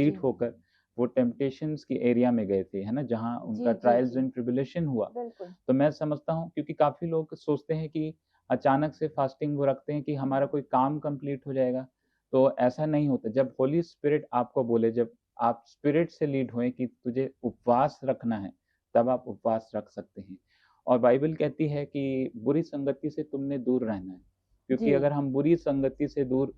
Speaker 1: जी,
Speaker 2: होकर वो टेम्पटेशंस की एरिया में गए थे, है ना? जहाँ उनका
Speaker 1: जी, जी,
Speaker 2: ट्रायल्स
Speaker 1: जी,
Speaker 2: एंड ट्रिब्यूलेशन हुआ।
Speaker 1: बिल्कुल।
Speaker 2: तो मैं समझता हूँ क्योंकि काफ़ी लोग सोचते हैं कि अचानक से फास्टिंग वो रखते हैं कि हमारा कोई काम कंप्लीट हो जाएगा, तो ऐसा नहीं होता। जब होली स्पिरिट आपको बोले, जब आप स्पिरिट से लीड होएँ कि तुझे उपवास रखना है, तब आप उपवास रख सकते हैं। और बाइबल कहती है कि बुरी संगति से तुमने दूर रहना है, क्योंकि
Speaker 1: जी,
Speaker 2: अगर हम बुरी संगति से दूर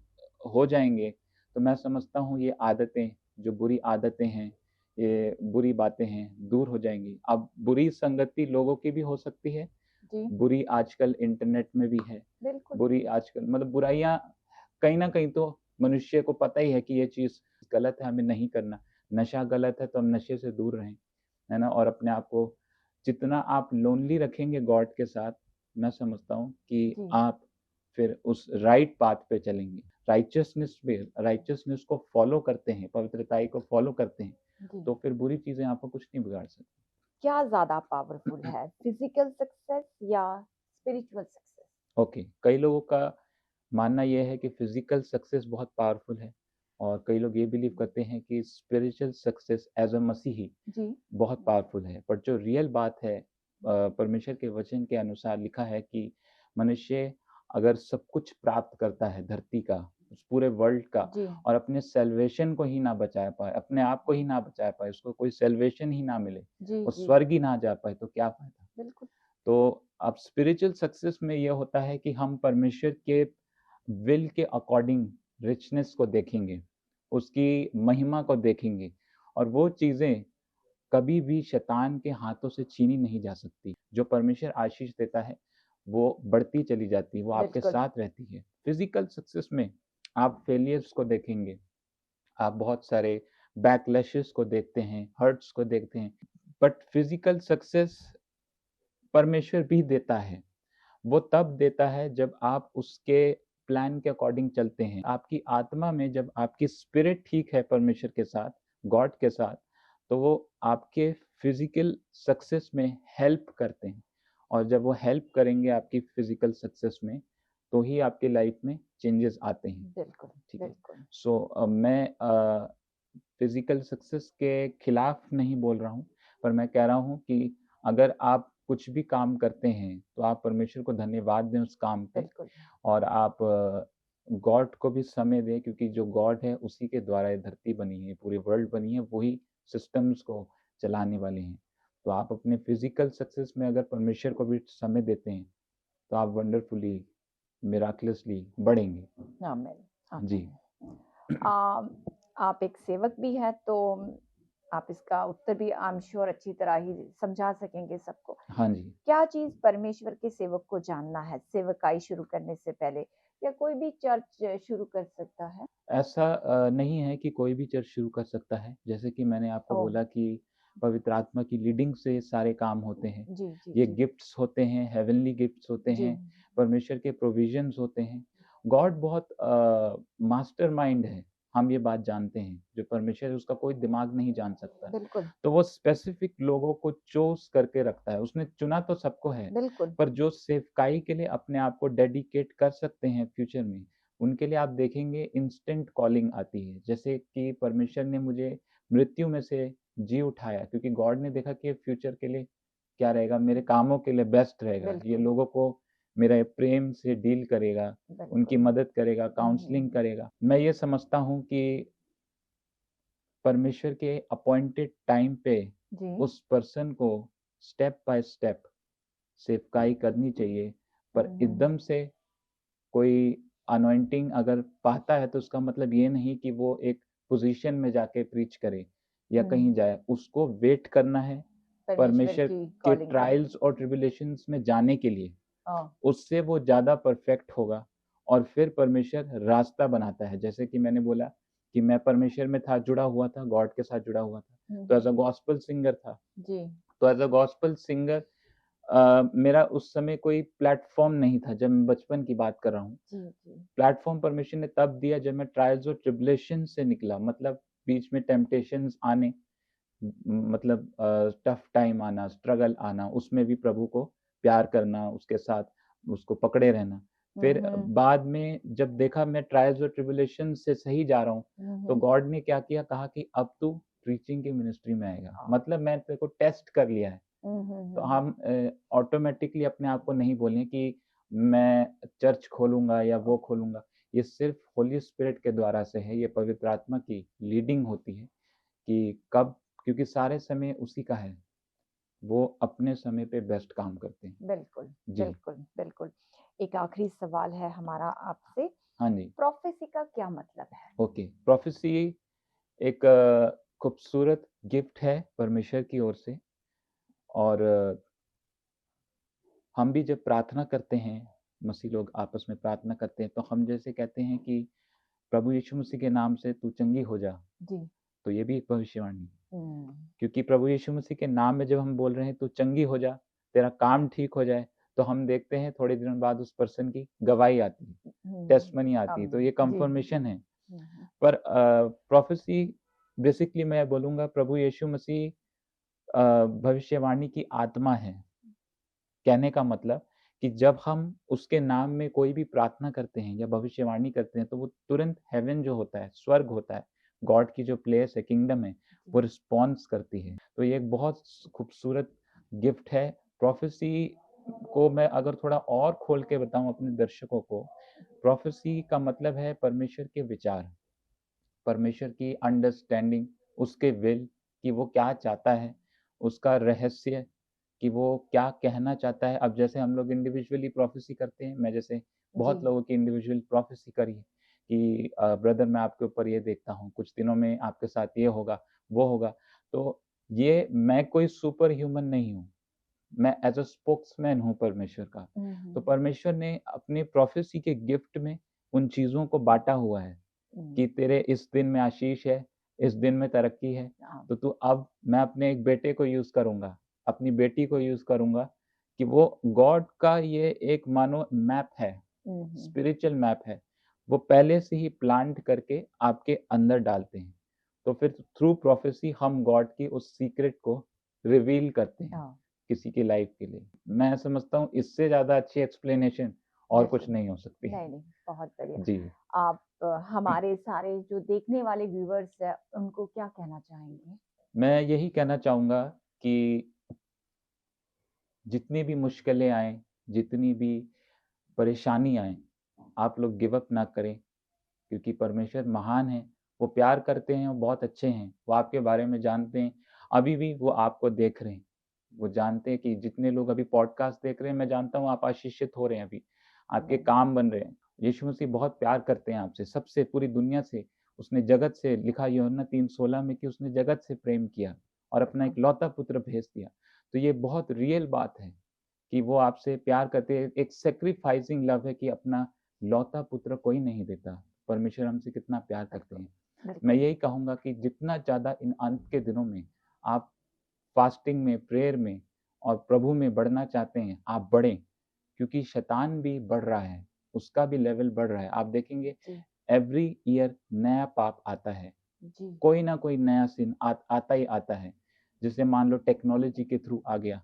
Speaker 2: हो जाएँगे, तो मैं समझता हूँ ये आदतें, जो बुरी आदतें हैं, ये बुरी बातें हैं, दूर हो जाएँगी। अब बुरी संगति लोगों की भी हो सकती है,
Speaker 1: जी,
Speaker 2: बुरी आजकल इंटरनेट में भी है,
Speaker 1: बिल्कुल।
Speaker 2: बुरी आजकल मतलब बुराइयाँ कहीं न कहीं तो मनुष्य को पता ही है कि ये चीज़ गलत है, हमें नहीं करना। नशा गलत है, तो हम नशे से दूर रहें, है ना? और अपने आप को जितना आप लोनली रखेंगे गॉड के साथ, मैं समझता हूँ कि
Speaker 1: जी,
Speaker 2: आप फिर उस राइट पाथ पे चलेंगे। राइटियसनेस को फ़ॉलो करते हैं, पवित्रताई को फ़ॉलो करते हैं,
Speaker 1: जी।
Speaker 2: तो फिर बुरी चीज़ें आपको कुछ नहीं बिगाड़ सकती।
Speaker 1: क्या ज़्यादा पावरफुल है, फिज़िकल सक्सेस या स्पिरिचुअल सक्सेस?
Speaker 2: ओके, कई लोगों का मानना ये है कि फिज़िकल सक्सेस बहुत पावरफुल है और कई लोग ये बिलीव करते हैं कि स्पिरिचुअल सक्सेस एज़ अ मसीही
Speaker 1: जी,
Speaker 2: बहुत पावरफुल है। पर जो रियल बात है परमेश्वर के वचन के अनुसार लिखा है कि मनुष्य अगर सब कुछ प्राप्त करता है धरती का, उस पूरे वर्ल्ड का
Speaker 1: जी,
Speaker 2: और अपने सैल्वेशन को ही ना बचा पाए, अपने आप को ही ना बचा पाए, उसको कोई सैल्वेशन ही ना मिले,
Speaker 1: जी,
Speaker 2: वो
Speaker 1: जी,
Speaker 2: स्वर्ग ही ना जा पाए तो क्या फ़ायदा?
Speaker 1: बिल्कुल।
Speaker 2: तो अब स्पिरिचुअल सक्सेस में ये होता है कि हम परमेश्वर के विल के अकॉर्डिंग रिचनेस को देखेंगे, उसकी महिमा को देखेंगे और वो चीज़ें कभी भी शैतान के हाथों से छीनी नहीं जा सकती। जो परमेश्वर आशीष देता है, वो बढ़ती चली जाती है, वो आपके
Speaker 1: बिल्कुल,
Speaker 2: साथ रहती है। फिज़िकल सक्सेस में आप फेलियर्स को देखेंगे, आप बहुत सारे बैकलैशेस को देखते हैं, हर्ट्स को देखते हैं, बट फिज़िकल सक्सेस परमेश्वर भी देता है। वो तब देता है जब आप उसके प्लान के अकॉर्डिंग चलते हैं। आपकी आत्मा में जब आपकी स्पिरिट ठीक है परमेश्वर के साथ, गॉड के साथ, तो वो आपके फिज़िकल सक्सेस में हेल्प करते हैं और जब वो हेल्प करेंगे आपकी फिज़िकल सक्सेस में, तो ही आपकी लाइफ में चेंजेस आते हैं,
Speaker 1: बिल्कुल,
Speaker 2: ठीक है?
Speaker 1: बिल्कुल।
Speaker 2: सो मैं फिज़िकल सक्सेस के खिलाफ नहीं बोल रहा हूँ, पर मैं कह रहा हूँ कि अगर आप कुछ भी काम करते हैं, तो आप परमेश्वर को धन्यवाद दें उस काम पे
Speaker 1: बिल्कुल,
Speaker 2: और आप गॉड को भी समय दें क्योंकि जो गॉड है उसी के द्वारा ये धरती बनी है, पूरी वर्ल्ड बनी है, वही सिस्टम्स को चलाने वाले हैं। तो आप अपने फिज़िकल सक्सेस में अगर परमेश्वर को भी समय देते हैं, तो आप वंडरफुली, मिराकुलसली बढ़ेंगे।
Speaker 1: आमीन,
Speaker 2: जी।
Speaker 1: आमीन। अ, आप एक सेवक भी हैं, तो आप इसका उत्तर भी आई एम श्योर अच्छी तरह ही समझा सकेंगे सबको।
Speaker 2: हाँ जी।
Speaker 1: क्या चीज़ परमेश्वर के सेवक को जानना है, सेवकाई शुरू करने से पहले या कोई भी चर्च शुरू कर सकता है?
Speaker 2: ऐसा नहीं है कि कोई भी चर्च शुरू कर सकता है। जैसे कि मैंने आपको
Speaker 1: ओह!
Speaker 2: बोला कि पवित्र आत्मा की लीडिंग से सारे काम होते हैं।
Speaker 1: जी, जी,
Speaker 2: ये
Speaker 1: जी।
Speaker 2: गिफ्ट्स होते हैं, हेवनली गिफ्ट्स होते
Speaker 1: जी,
Speaker 2: हैं, परमेश्वर के प्रोविज़न्स होते हैं। गॉड बहुत मास्टरमाइंड है, हम ये बात जानते हैं। जो परमेश्वर है उसका कोई दिमाग नहीं जान सकता।
Speaker 1: बिल्कुल,
Speaker 2: तो वो स्पेसिफ़िक लोगों को चूज़ करके रखता है। उसने चुना तो सबको है,
Speaker 1: बिल्कुल।
Speaker 2: पर जो सेवकाई के लिए अपने आप को डेडिकेट कर सकते हैं फ्यूचर में, उनके लिए आप देखेंगे इंस्टेंट कॉलिंग आती है। जैसे कि परमेश्वर ने मुझे मृत्यु में से जी उठाया क्योंकि गॉड ने देखा कि फ्यूचर के लिए क्या रहेगा, मेरे कामों के लिए बेस्ट रहेगा। ये
Speaker 1: बिल्कुल,
Speaker 2: लोगों को मेरे प्रेम से डील करेगा, उनकी
Speaker 1: बिल्कुल।
Speaker 2: मदद करेगा,
Speaker 1: हुँ, हुँ।
Speaker 2: काउंसलिंग करेगा। मैं ये समझता हूँ कि परमेश्वर के अपॉइंटेड टाइम पे
Speaker 1: जी।
Speaker 2: उस पर्सन को स्टेप बाय स्टेप सेवकाई करनी चाहिए, पर
Speaker 1: हुँ, हुँ,
Speaker 2: एकदम से कोई अनॉइंटिंग अगर पाता है तो उसका मतलब ये नहीं कि वो एक पोजीशन में जाके प्रीच करे या
Speaker 1: हुँ।
Speaker 2: कहीं जाए। उसको वेट करना है
Speaker 1: परमेश्वर
Speaker 2: परमेश्वर
Speaker 1: की
Speaker 2: के
Speaker 1: कॉलिंग का।
Speaker 2: ट्रायल्स और ट्रिबुलेशंस में जाने के लिए। उससे वो ज़्यादा परफेक्ट होगा और फिर परमेश्वर रास्ता बनाता है। जैसे कि मैंने बोला कि मैं परमेश्वर में था, जुड़ा हुआ था, गॉड के साथ जुड़ा हुआ था, तो एज़ अ गॉस्पेल सिंगर था।
Speaker 1: जी।
Speaker 2: तो एज़ अ गॉस्पेल सिंगर मेरा उस समय कोई प्लेटफ़ॉर्म नहीं था, जब मैं बचपन की बात कर रहा हूँ।
Speaker 1: जी, जी।
Speaker 2: प्लेटफ़ॉर्म परमेश्वर ने तब दिया जब मैं ट्रायल्स और ट्रिब्युलेशन से निकला, मतलब बीच में टेम्पटेशंस आने, मतलब टफ टाइम आना, स्ट्रगल आना, उसमें भी प्रभु को प्यार करना, उसके साथ उसको पकड़े रहना।
Speaker 1: हुँ,
Speaker 2: फिर
Speaker 1: हुँ।
Speaker 2: बाद में जब देखा मैं ट्रायल्स और ट्रिब्युलेशन से सही जा रहा हूँ,
Speaker 1: हुँ,
Speaker 2: तो
Speaker 1: हुँ।
Speaker 2: गॉड ने क्या किया, कहा कि अब तू प्रीचिंग की मिनिस्ट्री में आएगा।
Speaker 1: हाँ।
Speaker 2: मतलब मैं तेरे को टेस्ट कर लिया है।
Speaker 1: हुँ, हुँ,
Speaker 2: तो
Speaker 1: हुँ।
Speaker 2: हम ऑटोमैटिकली अपने आप को नहीं बोलें कि मैं चर्च खोलूँगा या वो खोलूँगा। ये सिर्फ़ होली स्पिरिट के द्वारा से है, ये पवित्र आत्मा की लीडिंग होती है कि कब, क्योंकि सारे समय उसी का है। वो अपने समय पे बेस्ट काम करते हैं।
Speaker 1: बिल्कुल,
Speaker 2: जी,
Speaker 1: बिल्कुल, बिल्कुल। एक आखिरी सवाल है हमारा आपसे,
Speaker 2: हाँ जी,
Speaker 1: प्रोफ़ेसी का क्या मतलब है?
Speaker 2: ओके। प्रोफ़ेसी एक खूबसूरत गिफ्ट है परमेश्वर की ओर से, और हम भी जब प्रार्थना करते हैं, मसीह लोग आपस में प्रार्थना करते हैं, तो हम जैसे कहते हैं कि प्रभु यीशु मसीह के नाम से तू चंगी हो जा,
Speaker 1: जी।
Speaker 2: तो ये भी एक भविष्यवाणी है।
Speaker 1: हुँ।
Speaker 2: क्योंकि प्रभु यीशु मसीह के नाम में जब हम बोल रहे हैं तू चंगी हो जा, तेरा काम ठीक हो जाए, तो हम देखते हैं थोड़े दिनों बाद उस पर्सन की गवाही आती है,
Speaker 1: हुँ।
Speaker 2: टेस्टमनी आती है, तो
Speaker 1: आमीन।
Speaker 2: ये
Speaker 1: जी।
Speaker 2: कन्फर्मेशन है।
Speaker 1: हुँ, हुँ।
Speaker 2: पर प्रोफेसी बेसिकली मैं बोलूँगा प्रभु यीशु मसीह भविष्यवाणी की आत्मा है। कहने का मतलब कि जब हम उसके नाम में कोई भी प्रार्थना करते हैं या भविष्यवाणी करते हैं, तो वो तुरंत हेवन जो होता है, स्वर्ग होता है, गॉड की जो प्लेस है, किंगडम है,
Speaker 1: जी।
Speaker 2: वो रिस्पॉन्स करती है। तो ये एक बहुत खूबसूरत गिफ्ट है। प्रोफेसी को मैं अगर थोड़ा और खोल के बताऊँ अपने दर्शकों को, प्रोफेसी का मतलब है परमेश्वर के विचार, परमेश्वर की अंडरस्टैंडिंग, उसके विल कि वो क्या चाहता है, उसका रहस्य कि वो क्या कहना चाहता है। अब जैसे हम लोग इंडिविजुअली प्रोफेसी करते हैं, मैं जैसे
Speaker 1: जी।
Speaker 2: बहुत लोगों की इंडिविजुअल प्रोफेसी करी है कि ब्रदर मैं आपके ऊपर ये देखता हूँ, कुछ दिनों में आपके साथ ये होगा, वो होगा। तो ये मैं कोई सुपर ह्यूमन नहीं हूँ, मैं एज़ अ स्पोक्समैन हूँ परमेश्वर का।
Speaker 1: हुँ,
Speaker 2: तो
Speaker 1: हुँ।
Speaker 2: परमेश्वर ने अपने प्रोफेसी के गिफ्ट में उन चीज़ों को बाँटा हुआ है
Speaker 1: हुँ।
Speaker 2: कि तेरे इस दिन में आशीष है, इस दिन में तरक्की है,
Speaker 1: हाँ।
Speaker 2: तो तू अब मैं अपने एक बेटे को यूज़ करूँगा, अपनी बेटी को यूज़ करूँगा कि वो गॉड का ये एक मानो मैप है,
Speaker 1: हुँ, हुँ।
Speaker 2: स्पिरिचुअल मैप है, वो पहले से ही प्लांट करके आपके अंदर डालते हैं। तो फिर थ्रू प्रोफेसी हम गॉड की उस सीक्रेट को रिवील करते हैं,
Speaker 1: हाँ,
Speaker 2: किसी की लाइफ़ के लिए। मैं समझता हूँ इससे ज़्यादा अच्छी एक्सप्लेनेशन और कुछ
Speaker 1: बिल्कुल।
Speaker 2: नहीं हो सकती है।
Speaker 1: नहीं, नहीं, बहुत बढ़िया।
Speaker 2: जी।
Speaker 1: आप हमारे सारे जो देखने वाले व्यूअर्स हैं, उनको क्या कहना चाहेंगे?
Speaker 2: मैं यही कहना चाहूँगा कि जितनी भी मुश्किलें आएँ, जितनी भी परेशानी आए, आप लोग गिव अप ना करें, क्योंकि परमेश्वर महान है, वो प्यार करते हैं, वो बहुत अच्छे हैं, वो आपके बारे में जानते हैं, अभी भी वो आपको देख रहे हैं। वो जानते हैं कि जितने लोग अभी पॉडकास्ट देख रहे हैं, मैं जानता हूँ आप आशीषित हो रहे हैं अभी, आपके
Speaker 1: बिल्कुल।
Speaker 2: काम बन रहे हैं। यीशु मसीह बहुत प्यार करते हैं आपसे, सबसे, पूरी दुनिया से, उसने जगत से, लिखा यूहन्ना 3:16 में कि उसने जगत से प्रेम किया और अपना
Speaker 1: बिल्कुल।
Speaker 2: इकलौता पुत्र भेज दिया। तो ये बहुत रियल बात है कि वो आपसे प्यार करते हैं, एक सैक्रिफाइसिंग लव है कि अपना लौता पुत्र कोई नहीं देता। परमेश्वर हमसे कितना प्यार करते
Speaker 1: बिल्कुल,
Speaker 2: हैं। मैं
Speaker 1: बिल्कुल।
Speaker 2: यही कहूँगा कि जितना ज़्यादा इन अंत के दिनों में आप फास्टिंग में, प्रेयर में और प्रभु में बढ़ना चाहते हैं, आप बढ़ें, क्योंकि शैतान भी बढ़ रहा है, उसका भी लेवल बढ़ रहा है। आप देखेंगे
Speaker 1: जी,
Speaker 2: एवरी ईयर नया पाप आता है,
Speaker 1: जी।
Speaker 2: कोई ना कोई नया सिन आता ही आता है। जैसे मान लो टेक्नोलॉजी के थ्रू आ गया,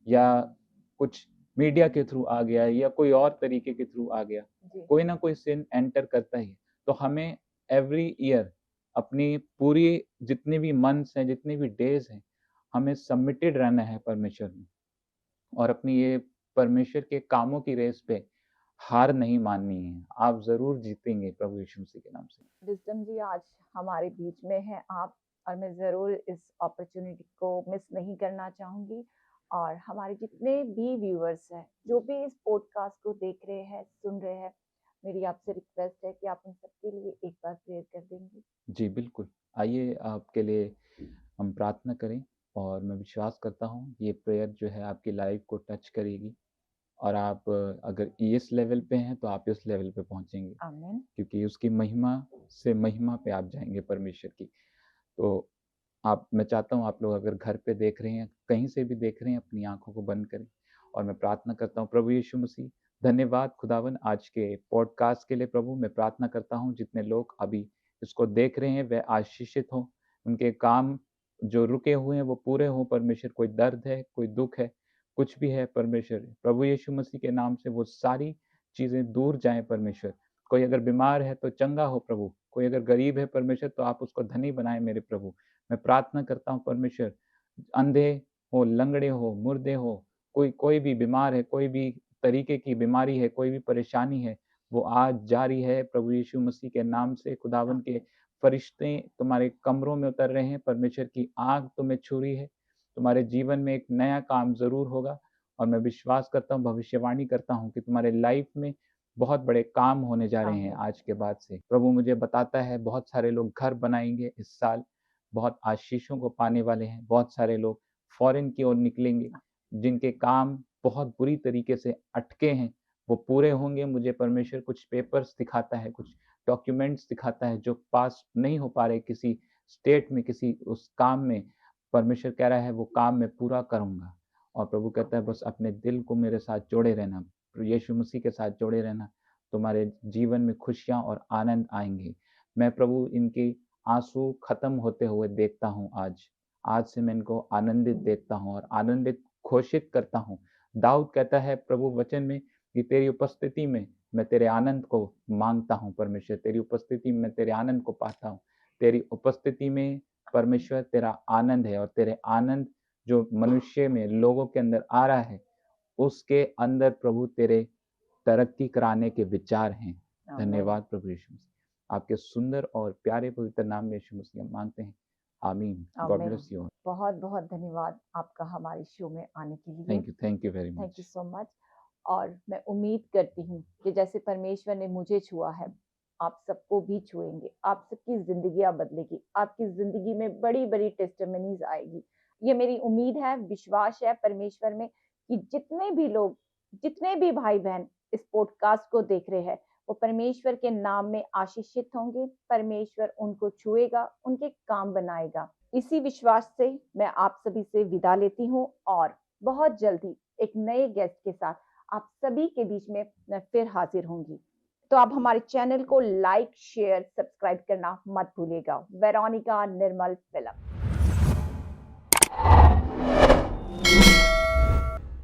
Speaker 2: या कुछ मीडिया के थ्रू आ गया, या कोई और तरीके के थ्रू आ गया,
Speaker 1: जी।
Speaker 2: कोई ना कोई सिन एंटर करता ही है। तो हमें एवरी ईयर अपनी पूरी जितनी भी मंथ्स हैं, जितनी भी डेज़ हैं, हमें सबमिटेड रहना है परमेश्वर में, और अपनी ये परमेश्वर के कामों की रेस पे हार नहीं माननी है। आप ज़रूर जीतेंगे प्रभु यीशु मसीह के नाम से।
Speaker 1: विज़डम जी आज हमारे बीच में हैं आप और मैं ज़रूर इस अपॉर्च्युनिटी को मिस नहीं करना चाहूँगी और हमारे जितने भी व्यूअर्स हैं, जो भी इस पॉडकास्ट को देख रहे हैं, सुन रहे हैं, मेरी आपसे रिक्वेस्ट है कि आप उन सबके लिए एक बार प्रेयर कर देंगे।
Speaker 2: जी, बिल्कुल। आइए आपके लिए हम प्रार्थना करें, और मैं विश्वास करता हूँ ये प्रेयर जो है आपकी लाइफ़ को टच करेगी। और आप अगर इस लेवल पे हैं तो आप इस लेवल पे पहुँचेंगे,
Speaker 1: आमीन।
Speaker 2: क्योंकि उसकी महिमा से महिमा पे आप जाएँगे परमेश्वर की। तो आप मैं चाहता हूँ आप लोग अगर घर पे देख रहे हैं, कहीं से भी देख रहे हैं, अपनी आँखों को बंद करें और मैं प्रार्थना करता हूँ प्रभु यीशु मसीह, धन्यवाद खुदावन आज के पॉडकास्ट के लिए प्रभु। मैं प्रार्थना करता हूँ जितने लोग अभी इसको देख रहे हैं वह आशीषित हों, उनके काम जो रुके हुए हैं वो पूरे हों परमेश्वर। कोई दर्द है, कोई दुःख है, कुछ भी है परमेश्वर, प्रभु यीशु मसीह के नाम से वो सारी चीज़ें दूर जाएँ परमेश्वर। कोई अगर बीमार है तो चंगा हो प्रभु, कोई अगर गरीब है परमेश्वर तो आप उसको धनी बनाएँ मेरे प्रभु। मैं प्रार्थना करता हूँ परमेश्वर, अंधे हो, लंगड़े हो, मुर्दे हो, कोई कोई भी बीमार है, कोई भी तरीके की बीमारी है, कोई भी परेशानी है, वो आज जारी है प्रभु यीशु मसीह के नाम से। खुदावन के फरिश्ते तुम्हारे कमरों में उतर रहे हैं, परमेश्वर की आग तुम्हें छू रही है, तुम्हारे जीवन में एक नया काम ज़रूर होगा और मैं विश्वास करता हूँ, भविष्यवाणी करता हूँ कि तुम्हारे लाइफ में बहुत बड़े काम होने जा रहे हैं
Speaker 1: आमीन।
Speaker 2: आज के बाद से। प्रभु मुझे बताता है बहुत सारे लोग घर बनाएँगे इस साल, बहुत आशीषों को पाने वाले हैं, बहुत सारे लोग फ़ॉरेन की ओर निकलेंगे, जिनके काम बहुत बुरी तरीके से अटके हैं, वो पूरे होंगे। मुझे परमेश्वर कुछ पेपर्स दिखाता है, कुछ डॉक्यूमेंट्स दिखाता है जो पास नहीं हो पा रहे किसी स्टेट में, किसी उस काम में। परमेश्वर कह रहा है वो काम मैं पूरा करूँगा और प्रभु कहता है बस अपने दिल को मेरे साथ जोड़े रहना, यीशु मसीह के साथ जोड़े रहना, तुम्हारे जीवन में खुशियाँ और आनंद आएँगे। मैं प्रभु इनकी आँसू खत्म होते हुए देखता हूँ आज। आज से मैं इनको आनंदित देखता हूँ और आनंदित घोषित करता हूँ। दाऊद कहता है प्रभु वचन में कि तेरी उपस्थिति में मैं तेरे आनंद को माँगता हूँ परमेश्वर, तेरी उपस्थिति में तेरे आनंद को पाता हूँ। तेरी उपस्थिति में परमेश्वर तेरा आनंद है और तेरे आनंद जो मनुष्य में, लोगों के अंदर आ रहा है, उसके अंदर प्रभु तेरे तरक्की कराने के विचार हैं।
Speaker 1: आमीन।
Speaker 2: धन्यवाद प्रभु यीशु मसीह। आपके सुंदर और प्यारे पवित्र नाम में यीशु मसीह हम मांगते हैं। आमीन। गॉड
Speaker 1: आमीन।
Speaker 2: Bless you.
Speaker 1: बहुत-बहुत धन्यवाद आपका हमारे शो में आने के लिए।
Speaker 2: Thank you very
Speaker 1: thank you
Speaker 2: much.
Speaker 1: So much. और मैं उम्मीद करती हूँ कि जैसे परमेश्वर ने मुझे छुआ है, आप सबको भी छुएँगे। आप सबकी ज़िंदगियाँ बदलेगी। आपकी ज़िंदगी में बड़ी-बड़ी टेस्टिमनीज़ आएगी। ये मेरी उम्मीद है, विश्वास है परमेश्वर में कि जितने भी लोग, जितने भी भाई-बहन इस पॉडकास्ट को देख रहे हैं, वो परमेश्वर के नाम में आशीषित होंगे। परमेश्वर उनको छुएगा, उनके काम बनाएगा। इसी विश्वास से मैं आप सभी से विदा लेती हूँ और बहुत जल्दी एक नए गेस्ट के साथ आप सभी के बीच में मैं फिर हाजिर होंगी। तो आप हमारे चैनल को लाइक, शेयर, सब्सक्राइब करना मत भूलिएगा। वेरोनिका निर्मल फिल्म।